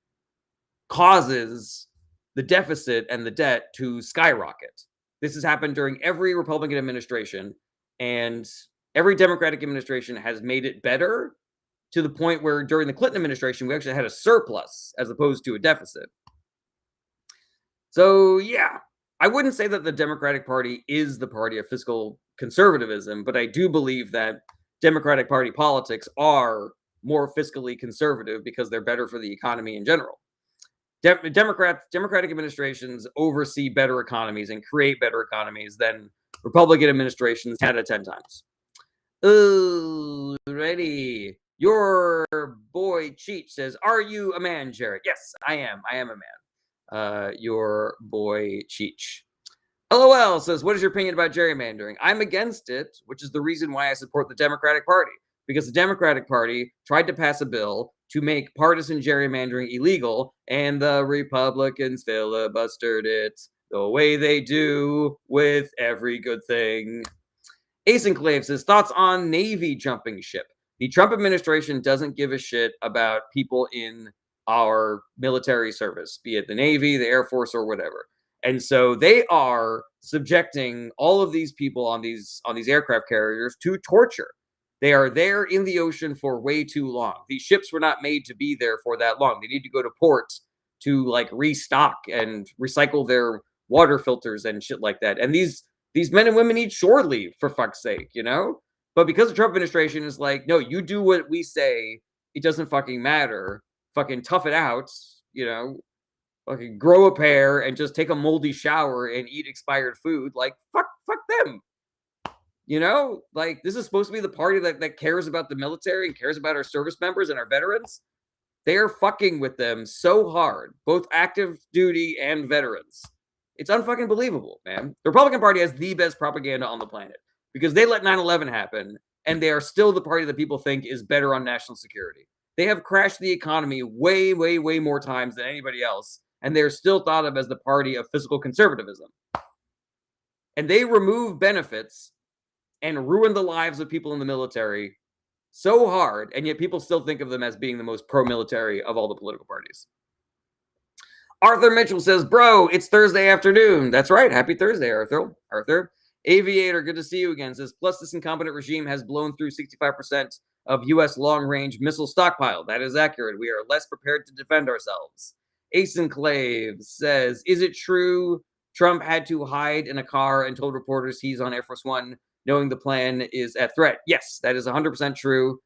causes the deficit and the debt to skyrocket. This has happened during every Republican administration, and every Democratic administration has made it better to the point where during the Clinton administration, we actually had a surplus as opposed to a deficit. So, yeah, I wouldn't say that the Democratic Party is the party of fiscal conservatism, but I do believe that Democratic Party politics are more fiscally conservative because they're better for the economy in general. Democratic administrations oversee better economies and create better economies than Republican administrations 10 out of 10 times. Ooh, ready. Your boy Cheech says, are you a man, Jared? Yes, I am. I am a man. Your boy Cheech. LOL says, what is your opinion about gerrymandering? I'm against it, which is the reason why I support the Democratic Party. because the Democratic Party tried to pass a bill to make partisan gerrymandering illegal, and the Republicans filibustered it the way they do with every good thing. Ace Enclave says, thoughts on Navy jumping ship. The Trump administration doesn't give a shit about people in our military service, be it the Navy, the Air Force, or whatever. And so they are subjecting all of these people on these aircraft carriers to torture. They are there in the ocean for way too long. These ships were not made to be there for that long. They need to go to port to like restock and recycle their water filters and shit like that. And these men and women need shore leave, for fuck's sake, you know? But because the Trump administration is like, no, you do what we say, it doesn't fucking matter. Fucking tough it out, you know? Fucking grow a pair and just take a moldy shower and eat expired food. Like, fuck them. You know, like this is supposed to be the party that cares about the military and cares about our service members and our veterans. They're fucking with them so hard, both active duty and veterans. It's unfucking believable, man. The Republican Party has the best propaganda on the planet because they let 9/11 happen and they are still the party that people think is better on national security. They have crashed the economy way, way, way more times than anybody else, and they're still thought of as the party of fiscal conservatism. And they remove benefits and ruin the lives of people in the military so hard, and yet people still think of them as being the most pro-military of all the political parties. Arthur Mitchell says, bro, it's Thursday afternoon. That's right. Happy Thursday, Arthur. Aviator, good to see you again. Says, plus this incompetent regime has blown through 65% of U.S. long-range missile stockpile. That is accurate. We are less prepared to defend ourselves. Ace Enclave says, is it true Trump had to hide in a car and told reporters he's on Air Force One knowing the plan is at threat? Yes, that is 100% true.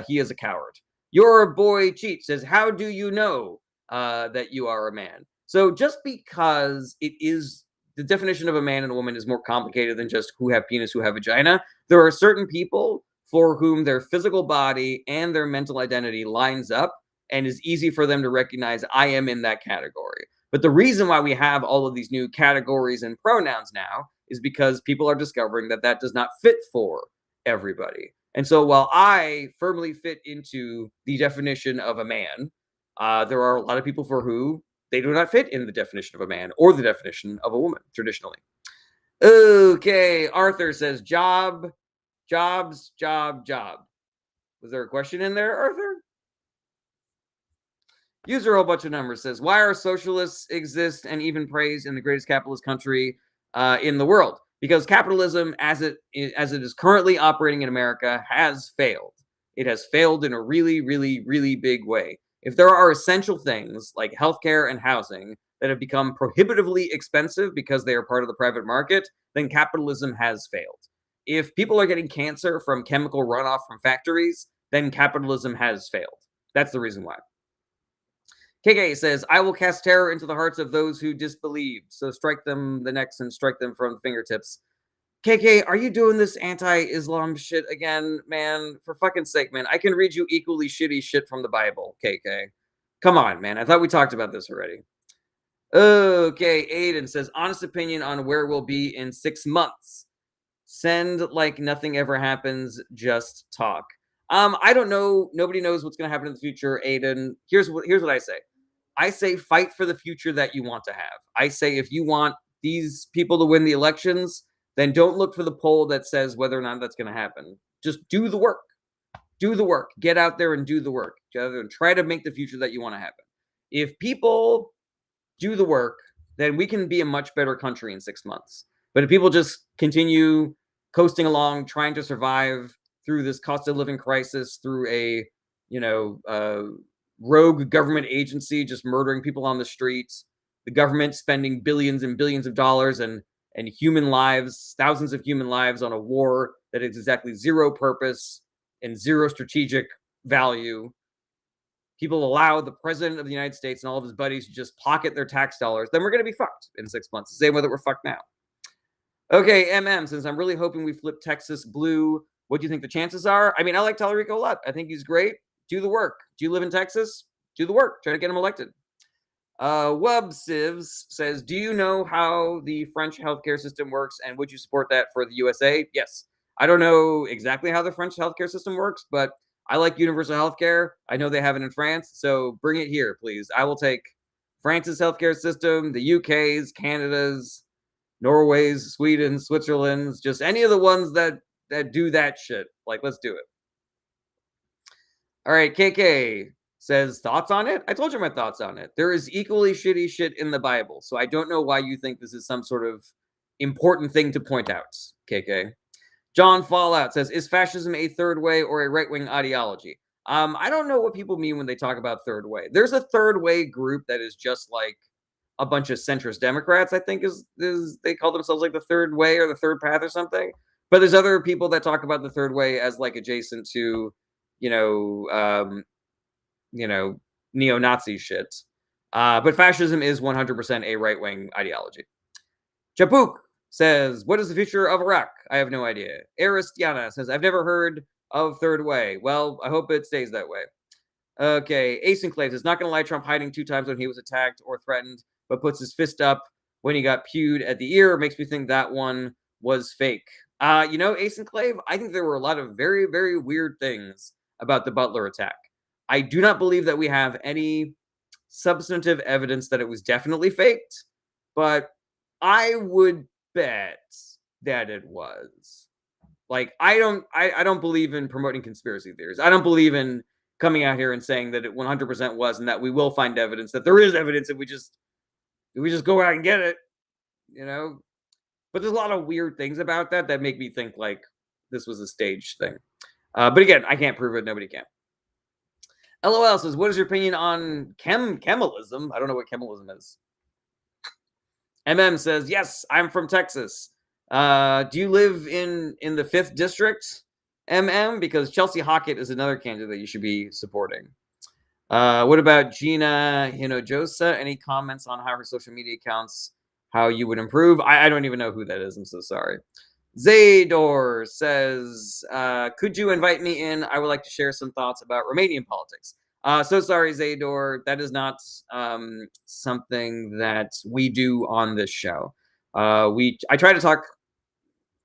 He is a coward. Your boy Cheat says, how do you know that you are a man? So just because it is the definition of a man and a woman is more complicated than just who have penis, who have vagina. There are certain people for whom their physical body and their mental identity lines up and is easy for them to recognize I am in that category. But the reason why we have all of these new categories and pronouns now is because people are discovering that that does not fit for everybody. And so while I firmly fit into the definition of a man, there are a lot of people for who they do not fit in the definition of a man or the definition of a woman traditionally. Okay, Arthur says jobs. Was there a question in there, Arthur? User a whole bunch of numbers says, why are socialists exist and even praised in the greatest capitalist country in the world? Because capitalism, as it is currently operating in America, has failed. It has failed in a really, really, really big way. If there are essential things like healthcare and housing that have become prohibitively expensive because they are part of the private market, then capitalism has failed. If people are getting cancer from chemical runoff from factories, then capitalism has failed. That's the reason why. KK says, I will cast terror into the hearts of those who disbelieve. So strike them the necks and strike them from the fingertips. KK, are you doing this anti-Islam shit again, man? For fucking sake, man. I can read you equally shitty shit from the Bible, KK. Come on, man. I thought we talked about this already. Okay, Aiden says, honest opinion on where we'll be in 6 months. Send like nothing ever happens, just talk. I don't know. Nobody knows what's going to happen in the future, Aiden. Here's what I say. I say fight for the future that you want to have. I say if you want these people to win the elections, then don't look for the poll that says whether or not that's going to happen. Just do the work. Do the work. Get out there and do the work. And try to make the future that you want to happen. If people do the work, then we can be a much better country in 6 months. But if people just continue coasting along, trying to survive through this cost of living crisis, through a, rogue government agency just murdering people on the streets, the government spending billions and billions of dollars and human lives, thousands of human lives on a war that has exactly zero purpose and zero strategic value. People allow the president of the United States and all of his buddies to just pocket their tax dollars, then we're going to be fucked in 6 months. The same way that we're fucked now. Okay, since I'm really hoping we flip Texas blue, what do you think the chances are? I mean, I like Tallarico a lot. I think he's great. Do the work. Do you live in Texas? Do the work. Try to get him elected. Wub Sivs says, do you know how the French healthcare system works and would you support that for the USA? Yes. I don't know exactly how the French healthcare system works, but I like universal healthcare. I know they have it in France, so bring it here, please. I will take France's healthcare system, the UK's, Canada's, Norway's, Sweden, Switzerland's, just any of the ones that do that shit. Like, let's do it. All right, KK says thoughts on it. I told you my thoughts on it. There is equally shitty shit in the Bible, so I don't know why you think this is some sort of important thing to point out, KK. John Fallout says, is fascism a third way or a right-wing ideology? I don't know what people mean when they talk about third way. There's a third way group that is just like a bunch of centrist Democrats, I think is they call themselves like the third way or the third path or something. But there's other people that talk about the third way as like adjacent to, you know, um, neo-Nazi shit. But fascism is 100% a right-wing ideology. Chapuk says, what is the future of Iraq? I have no idea. Aristiana says, I've never heard of third way. Well, I hope it stays that way. Okay, Ace Enclave says, not going to lie, Trump hiding 2 times when he was attacked or threatened, but puts his fist up when he got pewed at the ear. Makes me think that one was fake. Ace Enclave, I think there were a lot of very, very weird things about the Butler attack. I do not believe that we have any substantive evidence that it was definitely faked, but I would bet that it was. Like, I don't believe in promoting conspiracy theories. I don't believe in coming out here and saying that it 100% was, and that we will find evidence, that there is evidence if we just go out and get it, you know. But there's a lot of weird things about that make me think like this was a staged thing. But again, I can't prove it. Nobody can. LOL says, what is your opinion on chemelism? I don't know what chemelism is. MM says, yes, I'm from Texas. Do you live in the 5th district, MM? Because Chelsea Hockett is another candidate that you should be supporting. What about Gina Hinojosa? Any comments on how her social media accounts, how you would improve? I don't even know who that is. I'm so sorry. Zaydor says, could you invite me in? I would like to share some thoughts about Romanian politics. So sorry, Zaydor. That is not something that we do on this show. I try to talk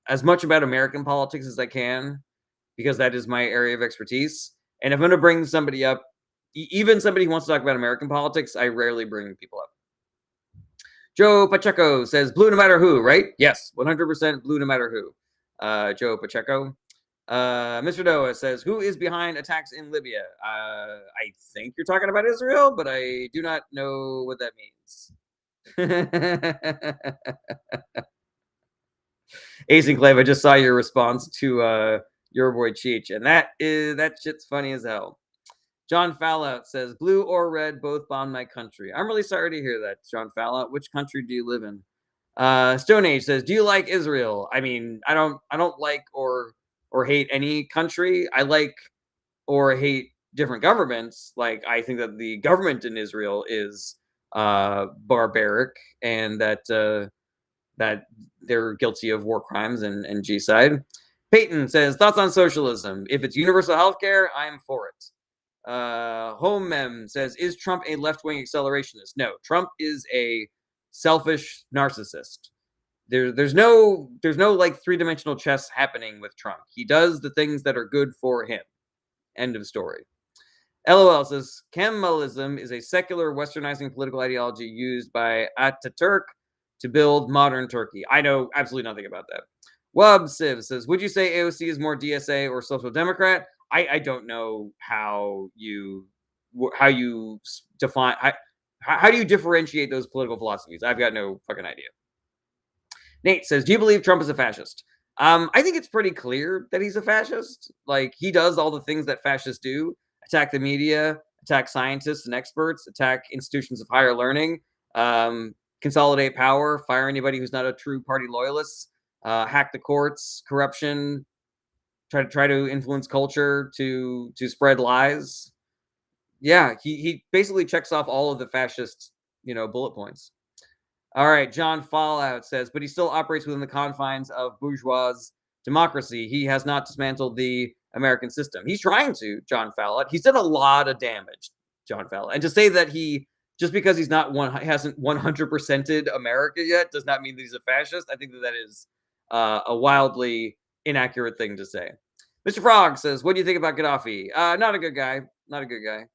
as much about American politics as I can because that is my area of expertise. And if I'm going to bring somebody up, even somebody who wants to talk about American politics, I rarely bring people up. Joe Pacheco says, blue no matter who, right? Yes, 100% blue no matter who. Joe Pacheco. Mr. Noah says, who is behind attacks in Libya? I think you're talking about Israel, but I do not know what that means. Ace Enclave, I just saw your response to your boy Cheech, and that shit's funny as hell. John Fallout says, blue or red, both bomb my country. I'm really sorry to hear that, John Fallout. Which country do you live in? Stone Age says, do you like Israel? I mean, I don't like or hate any country. I like or hate different governments. Like, I think that the government in Israel is barbaric, and that they're guilty of war crimes and genocide. Peyton says, thoughts on socialism? If it's universal healthcare, I'm for it. Home Mem says, is Trump a left-wing accelerationist? No, Trump is a selfish narcissist. There's no like 3-dimensional chess happening with Trump. He does the things that are good for him. End of story. LOL says, Kemalism is a secular westernizing political ideology used by Ataturk to build modern Turkey. I know absolutely nothing about that. Wub Civ says, would you say AOC is more DSA or Social Democrat? I don't know how you define how do you differentiate those political philosophies? I've got no fucking idea. Nate says, do you believe Trump is a fascist? I think it's pretty clear that he's a fascist. Like, he does all the things that fascists do: attack the media, attack scientists and experts, attack institutions of higher learning, consolidate power, fire anybody who's not a true party loyalist, hack the courts, corruption, try to influence culture to spread lies. Yeah, he basically checks off all of the fascist, bullet points. All right, John Fallout says, but he still operates within the confines of bourgeois democracy. He has not dismantled the American system. He's trying to, John Fallout. He's done a lot of damage, John Fallout. And to say that just because he's hasn't 100%ed America yet does not mean that he's a fascist. I think that is a wildly inaccurate thing to say. Mr. Frog says, "What do you think about Gaddafi?" Not a good guy. Not a good guy.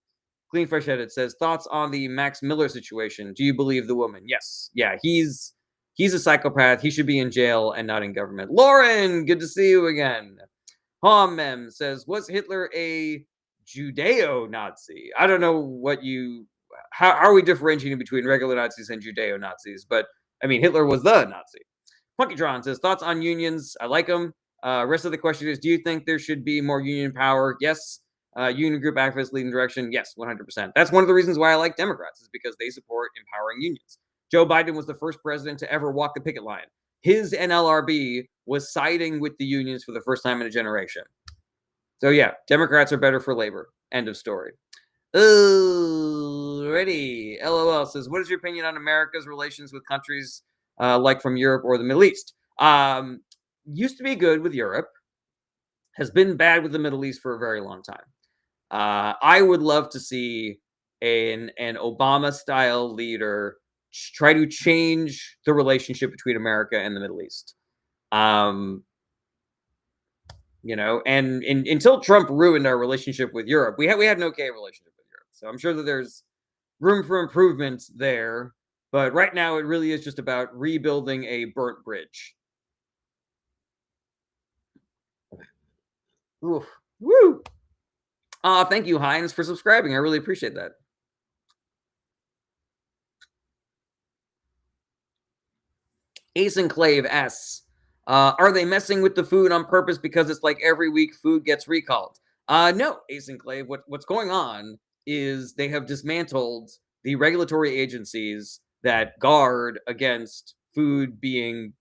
Clean Fresh Headed says, "Thoughts on the Max Miller situation? Do you believe the woman?" Yes. Yeah, he's a psychopath. He should be in jail and not in government. Lauren, good to see you again. Mem says, "Was Hitler a Judeo-Nazi?" I don't know what you. How are we differentiating between regular Nazis and Judeo-Nazis? But I mean, Hitler was the Nazi. Punkytron says, "Thoughts on unions? I like them." Rest of the question is, do you think there should be more union power? Yes. Union group activists leading direction? Yes, 100%. That's one of the reasons why I like Democrats, is because they support empowering unions. Joe Biden was the first president to ever walk the picket line. His NLRB was siding with the unions for the first time in a generation. So yeah, Democrats are better for labor. End of story. Ready. LOL says, "What is your opinion on America's relations with countries like from Europe or the Middle East?" Used to be good with Europe, has been bad with the Middle East for a very long time. I would love to see an Obama-style leader try to change the relationship between America and the Middle East. And until Trump ruined our relationship with Europe, we had an okay relationship with Europe. So I'm sure that there's room for improvement there. But right now, it really is just about rebuilding a burnt bridge. Oof. Woo! Thank you, Heinz, for subscribing. I really appreciate that. Ace Enclave asks, "Are they messing with the food on purpose because it's like every week food gets recalled?" No, Ace Enclave. What's going on is they have dismantled the regulatory agencies that guard against food being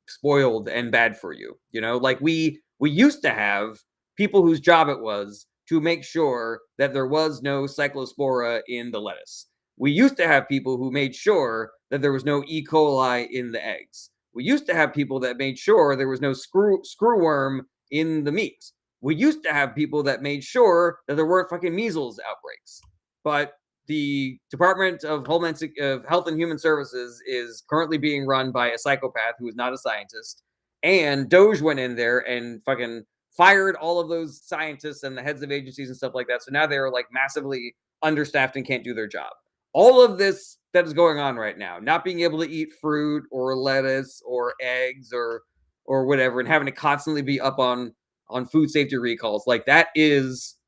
spoiled and bad for you. Like we used to have people whose job it was to make sure that there was no cyclospora in the lettuce. We used to have people who made sure that there was no E. coli in the eggs. We used to have people that made sure there was no screwworm in the meat. We used to have people that made sure that there weren't fucking measles outbreaks. But the Department of Health and Human Services is currently being run by a psychopath who is not a scientist. And Doge went in there and fucking fired all of those scientists and the heads of agencies and stuff like that. So now they're like massively understaffed and can't do their job. All of this that is going on right now, not being able to eat fruit or lettuce or eggs or whatever, and having to constantly be up on food safety recalls, like that is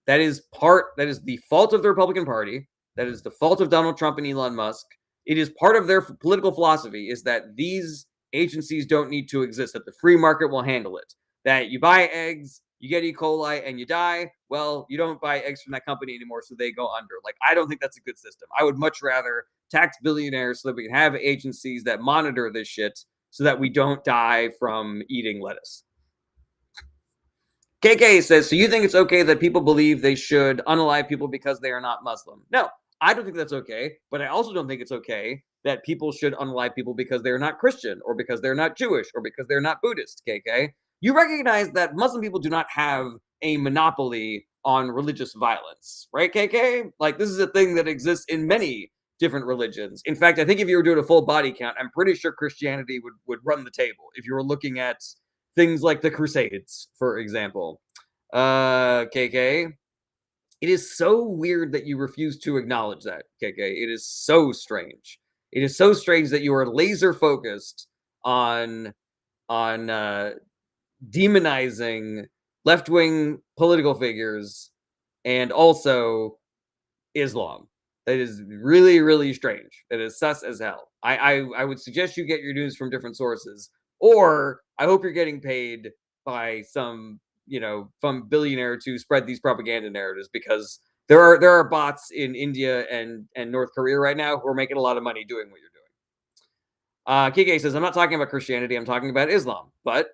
the fault of the Republican Party. That is the fault of Donald Trump and Elon Musk. It is part of their political philosophy, is that these agencies don't need to exist, that the free market will handle it. That you buy eggs, you get E. coli, and you die. Well, you don't buy eggs from that company anymore, so they go under. Like, I don't think that's a good system. I would much rather tax billionaires so that we can have agencies that monitor this shit so that we don't die from eating lettuce. KK says, "So you think it's okay that people believe they should unalive people because they are not Muslim?" No, I don't think that's okay. But I also don't think it's okay that people should unalive people because they're not Christian or because they're not Jewish or because they're not Buddhist, KK. You recognize that Muslim people do not have a monopoly on religious violence, right, KK? Like, this is a thing that exists in many different religions. In fact, I think if you were doing a full body count, I'm pretty sure Christianity would run the table if you were looking at things like the Crusades, for example. KK, it is so weird that you refuse to acknowledge that, KK. It is so strange. It is so strange that you are laser focused on demonizing left-wing political figures and also Islam. That is really, really strange. That is sus as hell. I would suggest you get your news from different sources, or I hope you're getting paid by some from billionaire to spread these propaganda narratives, because there are bots in India and North Korea right now who are making a lot of money doing what you're doing. KK says, "I'm not talking about Christianity. I'm talking about Islam. But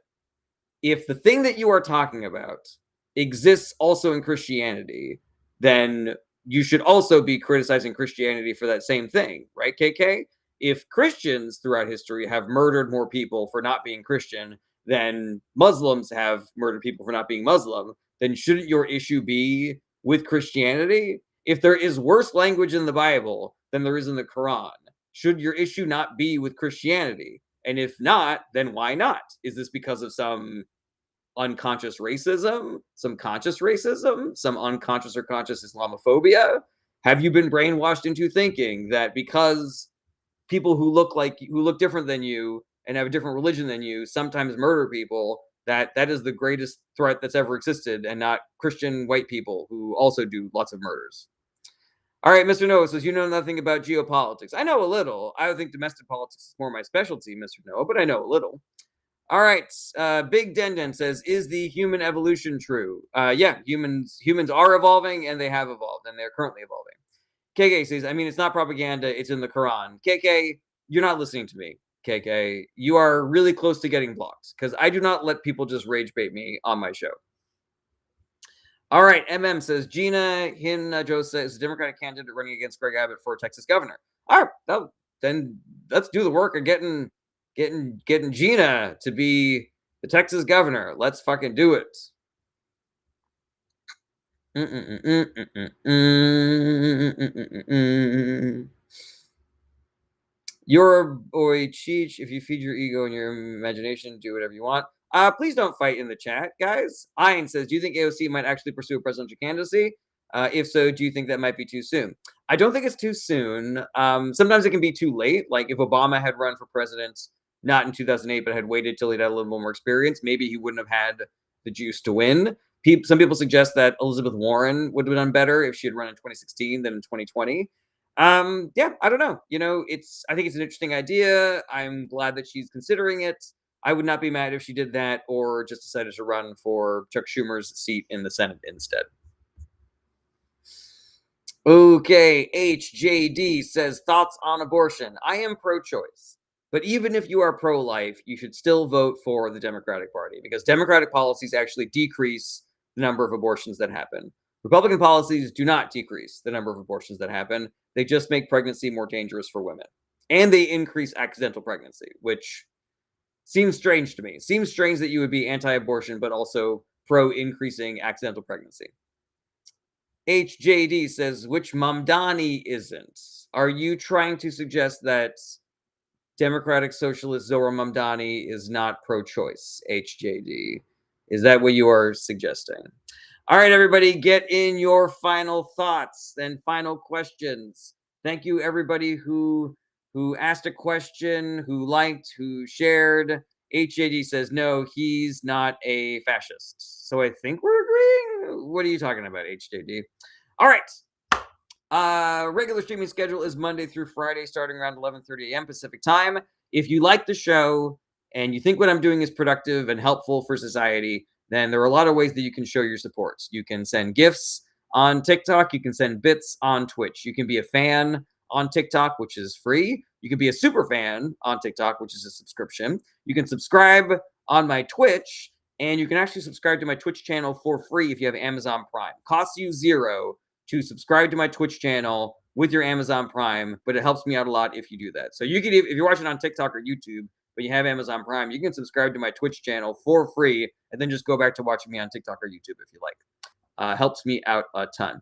if the thing that you are talking about exists also in Christianity, then you should also be criticizing Christianity for that same thing, right, KK? If Christians throughout history have murdered more people for not being Christian than Muslims have murdered people for not being Muslim, then shouldn't your issue be with Christianity? If there is worse language in the Bible than there is in the Quran, should your issue not be with Christianity? And if not, then why not? Is this because of some unconscious racism, some conscious racism, some unconscious or conscious Islamophobia? Have you been brainwashed into thinking that because people who look different than you and have a different religion than you sometimes murder people, that is the greatest threat that's ever existed, and not Christian white people who also do lots of murders? All right, Mr. Noah says, you know nothing about geopolitics. I know a little. I think domestic politics is more my specialty, Mr. Noah, but I know a little. All right, Big Denden says, is the human evolution true? Yeah, humans are evolving, and they have evolved, and they're currently evolving. KK says, I mean, it's not propaganda, it's in the Quran. KK, you're not listening to me. KK, you are really close to getting blocked, because I do not let people just rage bait me on my show. All right, MM says, Gina Hinojosa is a Democratic candidate running against Greg Abbott for Texas governor. All right, then let's do the work of getting Gina to be the Texas governor. Let's fucking do it. You're a boy, Cheech. If you feed your ego and your imagination, do whatever you want. Please don't fight in the chat, guys. Ian says, do you think AOC might actually pursue a presidential candidacy? If so, do you think that might be too soon? I don't think it's too soon. Sometimes it can be too late. Like if Obama had run for president, not in 2008, but had waited till he'd had a little more experience, maybe he wouldn't have had the juice to win. Some people suggest that Elizabeth Warren would have done better if she had run in 2016 than in 2020. Yeah, I don't know. I think it's an interesting idea. I'm glad that she's considering it. I would not be mad if she did that or just decided to run for Chuck Schumer's seat in the Senate instead. Okay, HJD says, thoughts on abortion. I am pro-choice, but even if you are pro-life, you should still vote for the Democratic Party, because Democratic policies actually decrease the number of abortions that happen. Republican policies do not decrease the number of abortions that happen. They just make pregnancy more dangerous for women. And they increase accidental pregnancy, which seems strange to me. Seems strange that you would be anti-abortion, but also pro-increasing accidental pregnancy. HJD says, which Mamdani isn't? Are you trying to suggest that Democratic Socialist Zohra Mamdani is not pro-choice, HJD? Is that what you are suggesting? All right, everybody, get in your final thoughts and final questions. Thank you, everybody who asked a question, who liked, who shared. HJD says, no, he's not a fascist. So I think we're agreeing. What are you talking about, HJD? All right. Regular streaming schedule is Monday through Friday, starting around 11:30 a.m. Pacific time. If you like the show and you think what I'm doing is productive and helpful for society, then there are a lot of ways that you can show your support. You can send gifts on TikTok. You can send bits on Twitch. You can be a fan on TikTok, which is free. You can be a super fan on TikTok, which is a subscription. You can subscribe on my Twitch, and you can actually subscribe to my Twitch channel for free if you have Amazon Prime. Costs you $0 to subscribe to my Twitch channel with your Amazon Prime, but it helps me out a lot if you do that. So you can, if you're watching on TikTok or YouTube, but you have Amazon Prime, you can subscribe to my Twitch channel for free, and then just go back to watching me on TikTok or YouTube if you like. Helps me out a ton.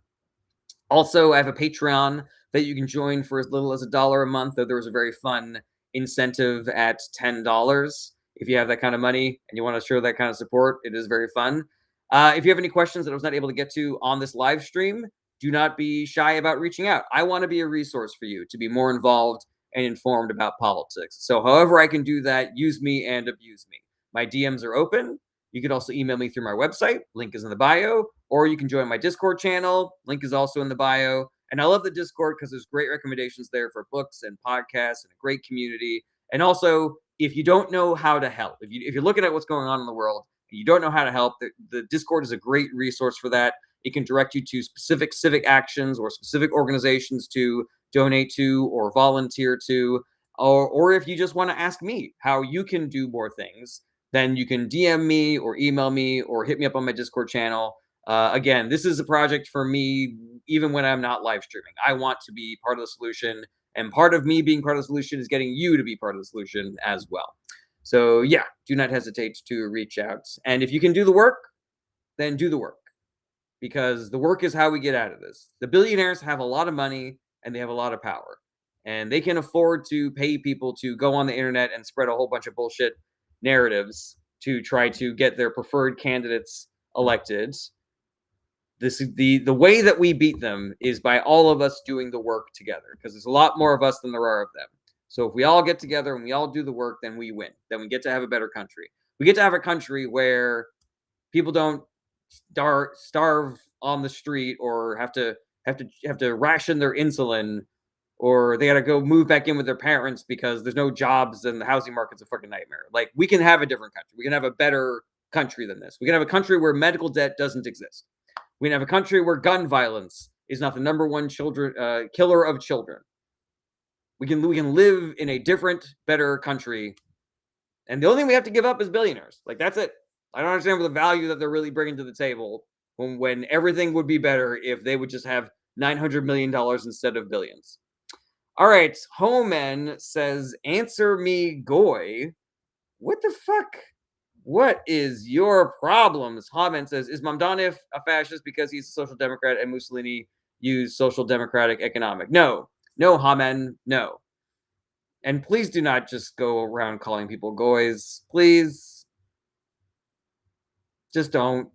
Also, I have a Patreon that you can join for as little as $1 a month, though there was a very fun incentive at $10. If you have that kind of money and you want to show that kind of support, it is very fun. If you have any questions that I was not able to get to on this live stream, do not be shy about reaching out. I want to be a resource for you to be more involved and informed about politics. So however I can do that, use me and abuse me. My DMs are open. You can also email me through my website. Link is in the bio. Or you can join my Discord channel. Link is also in the bio. And I love the Discord because there's great recommendations there for books and podcasts and a great community. And also, if you don't know how to help, if you're looking at what's going on in the world and you don't know how to help, the Discord is a great resource for that. It can direct you to specific civic actions or specific organizations to donate to or volunteer to. Or if you just want to ask me how you can do more things, then you can DM me or email me or hit me up on my Discord channel. Again, this is a project for me, even when I'm not live streaming. I want to be part of the solution, and part of me being part of the solution is getting you to be part of the solution as well. So yeah, do not hesitate to reach out. And if you can do the work, then do the work, because the work is how we get out of this. The billionaires have a lot of money and they have a lot of power, and they can afford to pay people to go on the internet and spread a whole bunch of bullshit narratives to try to get their preferred candidates elected. The way that we beat them is by all of us doing the work together, because there's a lot more of us than there are of them. So if we all get together and we all do the work, then we win. Then we get to have a better country. We get to have a country where people don't starve on the street or have to ration their insulin, or they got to go move back in with their parents because there's no jobs and the housing market's a fucking nightmare. Like, we can have a different country. We can have a better country than this. We can have a country where medical debt doesn't exist. We can have a country where gun violence is not the number one killer of children. We can live in a different, better country, and the only thing we have to give up is billionaires. Like, that's it. I don't understand what the value that they're really bringing to the table when everything would be better if they would just have $900 million instead of billions. All right, Homan says, answer me, Goy. What the fuck? What is your problems? Homan says, is Mamdani a fascist because he's a social democrat and Mussolini used social democratic economic? No, Haman, no. And please do not just go around calling people goys. Please. Just don't.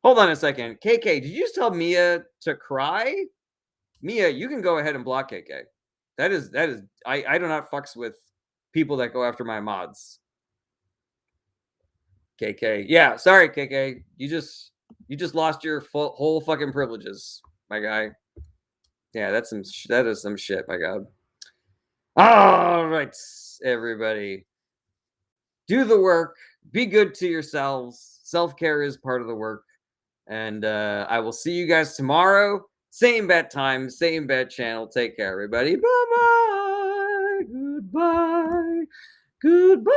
Hold on a second. KK, did you just tell Mia to cry? Mia, you can go ahead and block KK. That is I do not fucks with people that go after my mods. KK. Yeah, sorry, KK. You just lost your whole fucking privileges, my guy. Yeah, that is some shit, my God. All right, everybody. Do the work. Be good to yourselves. Self-care is part of the work. And I will see you guys tomorrow. Same bat time, same bat channel. Take care, everybody. Bye-bye. Goodbye. Goodbye.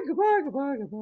Goodbye. Goodbye. Goodbye.